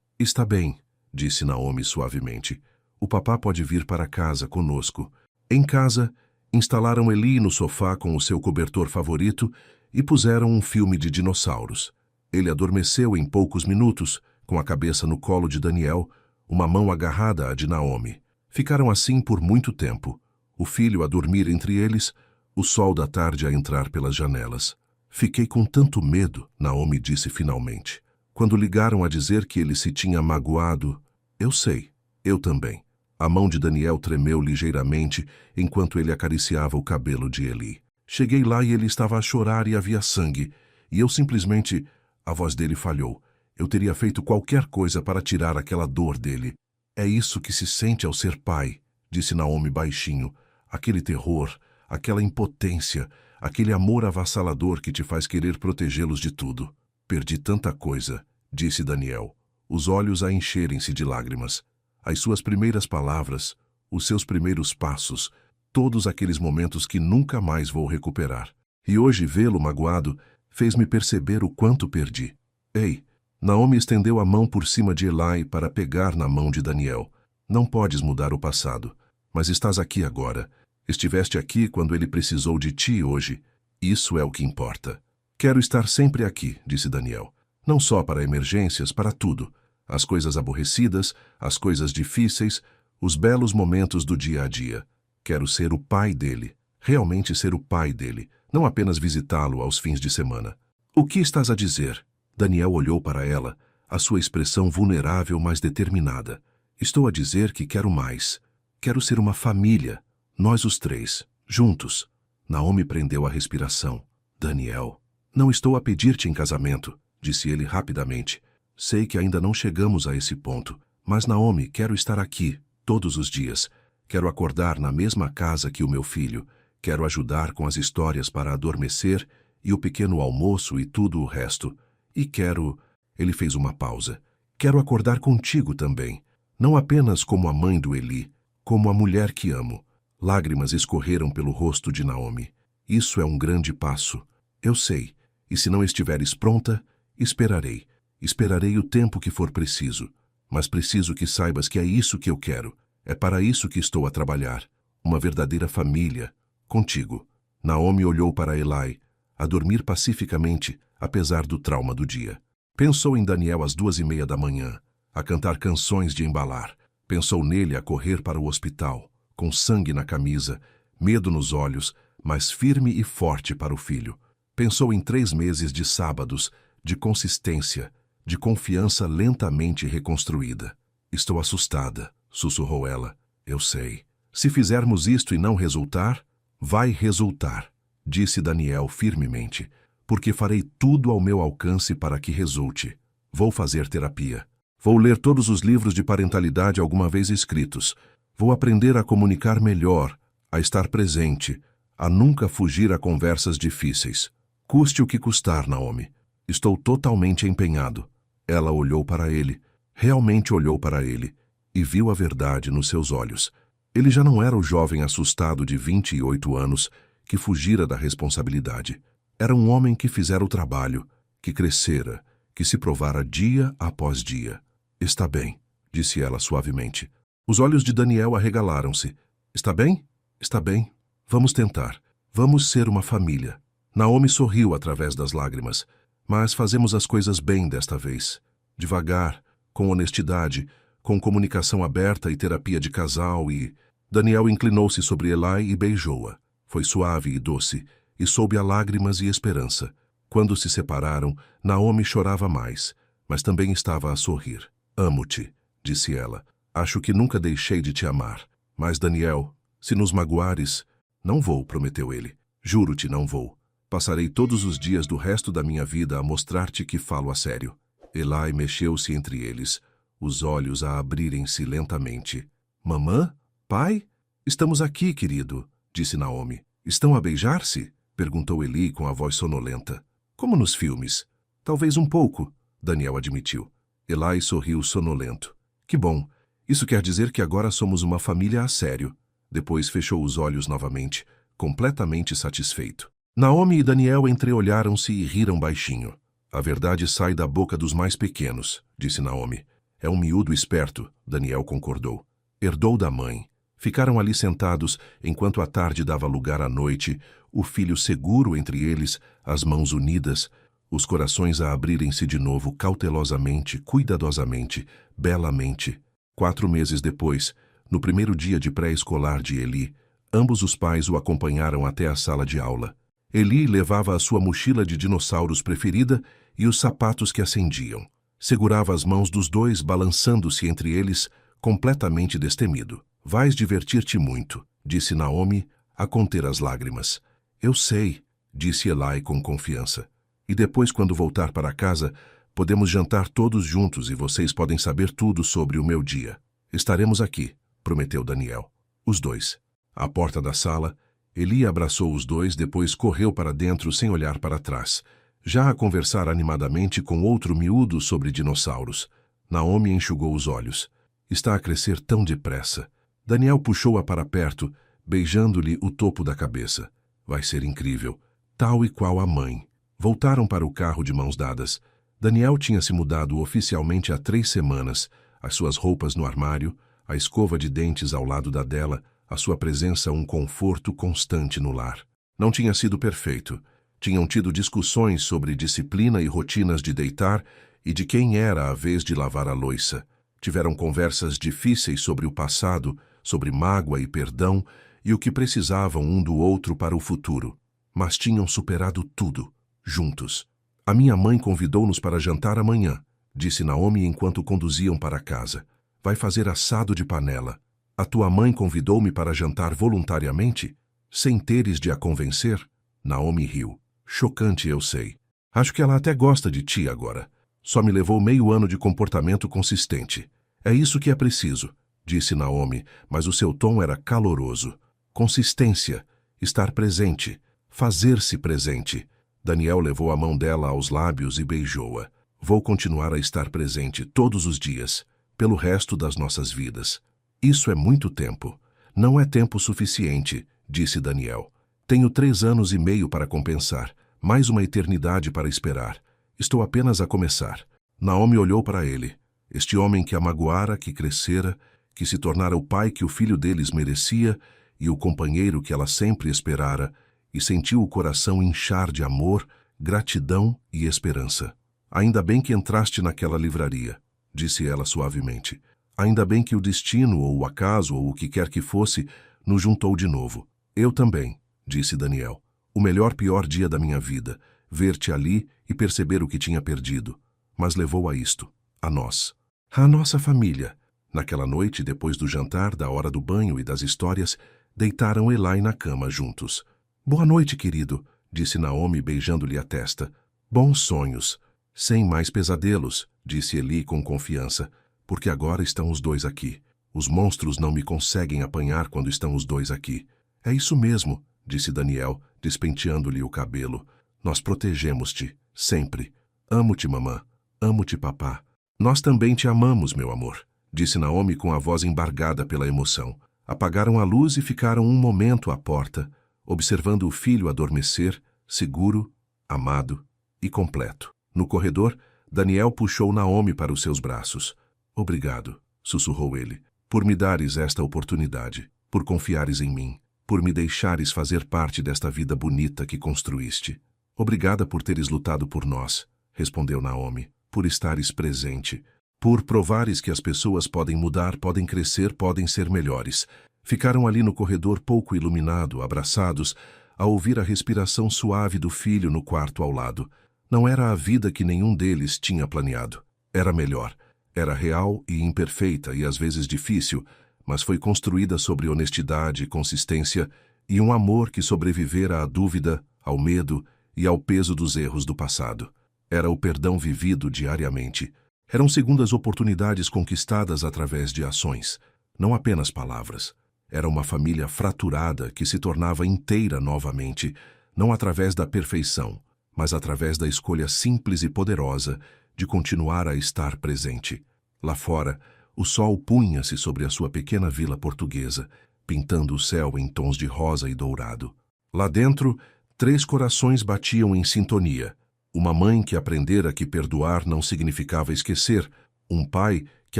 Está bem, disse Naomi suavemente. O papá pode vir para casa conosco. Em casa, instalaram Eli no sofá com o seu cobertor favorito e puseram um filme de dinossauros. Ele adormeceu em poucos minutos, com a cabeça no colo de Daniel, uma mão agarrada à de Naomi. Ficaram assim por muito tempo. O filho a dormir entre eles, o sol da tarde a entrar pelas janelas. Fiquei com tanto medo, Naomi disse finalmente. Quando ligaram a dizer que ele se tinha magoado, eu sei, eu também. A mão de Daniel tremeu ligeiramente enquanto ele acariciava o cabelo de Eli. Cheguei lá e ele estava a chorar e havia sangue, e eu simplesmente... A voz dele falhou. Eu teria feito qualquer coisa para tirar aquela dor dele. É isso que se sente ao ser pai, disse Naomi baixinho. Aquele terror, aquela impotência, aquele amor avassalador que te faz querer protegê-los de tudo. Perdi tanta coisa, disse Daniel, os olhos a encherem-se de lágrimas. As suas primeiras palavras, os seus primeiros passos, todos aqueles momentos que nunca mais vou recuperar. E hoje vê-lo magoado fez-me perceber o quanto perdi. Ei, Naomi estendeu a mão por cima de Eli para pegar na mão de Daniel. Não podes mudar o passado, mas estás aqui agora. Estiveste aqui quando ele precisou de ti hoje. Isso é o que importa. Quero estar sempre aqui, disse Daniel. Não só para emergências, para tudo. As coisas aborrecidas, as coisas difíceis, os belos momentos do dia a dia. Quero ser o pai dele. Realmente ser o pai dele. Não apenas visitá-lo aos fins de semana. O que estás a dizer? Daniel olhou para ela, a sua expressão vulnerável mas determinada. Estou a dizer que quero mais. Quero ser uma família. Nós os 3, juntos. Naomi prendeu a respiração. Daniel, não estou a pedir-te em casamento, disse ele rapidamente. Sei que ainda não chegamos a esse ponto, mas Naomi, quero estar aqui, todos os dias. Quero acordar na mesma casa que o meu filho. Quero ajudar com as histórias para adormecer e o pequeno almoço e tudo o resto. E quero... Ele fez uma pausa. Quero acordar contigo também. Não apenas como a mãe do Eli, como a mulher que amo. Lágrimas escorreram pelo rosto de Naomi. Isso é um grande passo. Eu sei. E se não estiveres pronta, esperarei. Esperarei o tempo que for preciso. Mas preciso que saibas que é isso que eu quero. É para isso que estou a trabalhar. Uma verdadeira família. Contigo. Naomi olhou para Eli, a dormir pacificamente, apesar do trauma do dia. Pensou em Daniel às 2:30 da manhã, a cantar canções de embalar. Pensou nele a correr para o hospital, com sangue na camisa, medo nos olhos, mas firme e forte para o filho. Pensou em 3 meses de sábados, de consistência, de confiança lentamente reconstruída. Estou assustada, sussurrou ela. Eu sei. Se fizermos isto e não resultar, vai resultar, disse Daniel firmemente, porque farei tudo ao meu alcance para que resulte. Vou fazer terapia. Vou ler todos os livros de parentalidade alguma vez escritos. Vou aprender a comunicar melhor, a estar presente, a nunca fugir a conversas difíceis. Custe o que custar, Naomi. Estou totalmente empenhado. Ela olhou para ele, realmente olhou para ele, e viu a verdade nos seus olhos. Ele já não era o jovem assustado de 28 anos que fugira da responsabilidade. Era um homem que fizera o trabalho, que crescera, que se provara dia após dia. Está bem, disse ela suavemente. Os olhos de Daniel arregalaram-se. Está bem? Está bem. Vamos tentar. Vamos ser uma família. Naomi sorriu através das lágrimas. Mas fazemos as coisas bem desta vez. Devagar, com honestidade, com comunicação aberta e terapia de casal e... Daniel inclinou-se sobre Eli e beijou-a. Foi suave e doce, e soube a lágrimas e esperança. Quando se separaram, Naomi chorava mais, mas também estava a sorrir. Amo-te, disse ela. Acho que nunca deixei de te amar. Mas, Daniel, se nos magoares... Não vou, prometeu ele. Juro-te, não vou. Passarei todos os dias do resto da minha vida a mostrar-te que falo a sério. Eli mexeu-se entre eles, os olhos a abrirem-se lentamente. Mamã? Pai? Estamos aqui, querido, disse Naomi. Estão a beijar-se? Perguntou Eli com a voz sonolenta. Como nos filmes. Talvez um pouco, Daniel admitiu. Eli sorriu sonolento. Que bom. Isso quer dizer que agora somos uma família a sério. Depois fechou os olhos novamente, completamente satisfeito. Naomi e Daniel entreolharam-se e riram baixinho. A verdade sai da boca dos mais pequenos, disse Naomi. É um miúdo esperto, Daniel concordou. Herdou da mãe. Ficaram ali sentados, enquanto a tarde dava lugar à noite, o filho seguro entre eles, as mãos unidas, os corações a abrirem-se de novo cautelosamente, cuidadosamente, belamente. 4 meses depois, no primeiro dia de pré-escolar de Eli, ambos os pais o acompanharam até a sala de aula. Eli levava a sua mochila de dinossauros preferida e os sapatos que acendiam. Segurava as mãos dos dois, balançando-se entre eles, completamente destemido. Vais divertir-te muito, disse Naomi, a conter as lágrimas. Eu sei, disse Eli com confiança. E depois, quando voltar para casa, podemos jantar todos juntos e vocês podem saber tudo sobre o meu dia. Estaremos aqui, prometeu Daniel. Os dois. À porta da sala, Eli abraçou os dois, depois correu para dentro sem olhar para trás, já a conversar animadamente com outro miúdo sobre dinossauros. Naomi enxugou os olhos. Está a crescer tão depressa. Daniel puxou-a para perto, beijando-lhe o topo da cabeça. Vai ser incrível. Tal e qual a mãe. Voltaram para o carro de mãos dadas. Daniel tinha se mudado oficialmente há 3 semanas, as suas roupas no armário, a escova de dentes ao lado da dela, a sua presença um conforto constante no lar. Não tinha sido perfeito. Tinham tido discussões sobre disciplina e rotinas de deitar e de quem era a vez de lavar a louça. Tiveram conversas difíceis sobre o passado, sobre mágoa e perdão e o que precisavam um do outro para o futuro. Mas tinham superado tudo, juntos. A minha mãe convidou-nos para jantar amanhã, disse Naomi enquanto conduziam para casa. Vai fazer assado de panela. A tua mãe convidou-me para jantar voluntariamente? Sem teres de a convencer? Naomi riu. Chocante, eu sei. Acho que ela até gosta de ti agora. Só me levou meio ano de comportamento consistente. É isso que é preciso, disse Naomi, mas o seu tom era caloroso. Consistência, estar presente, fazer-se presente. Daniel levou a mão dela aos lábios e beijou-a. Vou continuar a estar presente todos os dias, pelo resto das nossas vidas. Isso é muito tempo. Não é tempo suficiente, disse Daniel. Tenho 3 anos e meio para compensar, mais uma eternidade para esperar. Estou apenas a começar. Naomi olhou para ele. Este homem que a magoara, que crescera, que se tornara o pai que o filho deles merecia e o companheiro que ela sempre esperara, e sentiu o coração inchar de amor, gratidão e esperança. Ainda bem que entraste naquela livraria, disse ela suavemente. Ainda bem que o destino, ou o acaso, ou o que quer que fosse, nos juntou de novo. Eu também, disse Daniel. O melhor pior dia da minha vida, ver-te ali e perceber o que tinha perdido. Mas levou a isto, a nós. A nossa família. Naquela noite, depois do jantar, da hora do banho e das histórias, deitaram Eli na cama juntos. Boa noite, querido, disse Naomi beijando-lhe a testa. Bons sonhos. Sem mais pesadelos, disse Eli com confiança, porque agora estão os dois aqui. Os monstros não me conseguem apanhar quando estão os dois aqui. É isso mesmo, disse Daniel, despenteando-lhe o cabelo. Nós protegemos-te, sempre. Amo-te, mamã. Amo-te, papá. Nós também te amamos, meu amor, disse Naomi com a voz embargada pela emoção. Apagaram a luz e ficaram um momento à porta, observando o filho adormecer, seguro, amado e completo. No corredor, Daniel puxou Naomi para os seus braços. Obrigado, sussurrou ele, por me dares esta oportunidade, por confiares em mim, por me deixares fazer parte desta vida bonita que construíste. Obrigada por teres lutado por nós, respondeu Naomi, por estares presente, por provares que as pessoas podem mudar, podem crescer, podem ser melhores. Ficaram ali no corredor pouco iluminado, abraçados, a ouvir a respiração suave do filho no quarto ao lado. Não era a vida que nenhum deles tinha planeado. Era melhor. Era real e imperfeita e às vezes difícil, mas foi construída sobre honestidade, consistência e um amor que sobrevivera à dúvida, ao medo e ao peso dos erros do passado. Era o perdão vivido diariamente. Eram segundas oportunidades conquistadas através de ações, não apenas palavras. Era uma família fraturada que se tornava inteira novamente, não através da perfeição, mas através da escolha simples e poderosa de continuar a estar presente. Lá fora, o sol punha-se sobre a sua pequena vila portuguesa, pintando o céu em tons de rosa e dourado. Lá dentro, 3 corações batiam em sintonia. Uma mãe que aprendera que perdoar não significava esquecer, um pai que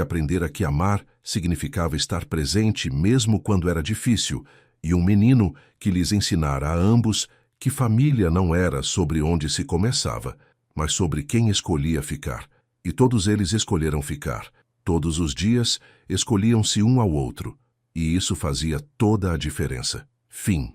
aprendera que amar significava estar presente mesmo quando era difícil, e um menino que lhes ensinara a ambos que família não era sobre onde se começava, mas sobre quem escolhia ficar. E todos eles escolheram ficar. Todos os dias escolhiam-se um ao outro, e isso fazia toda a diferença. Fim.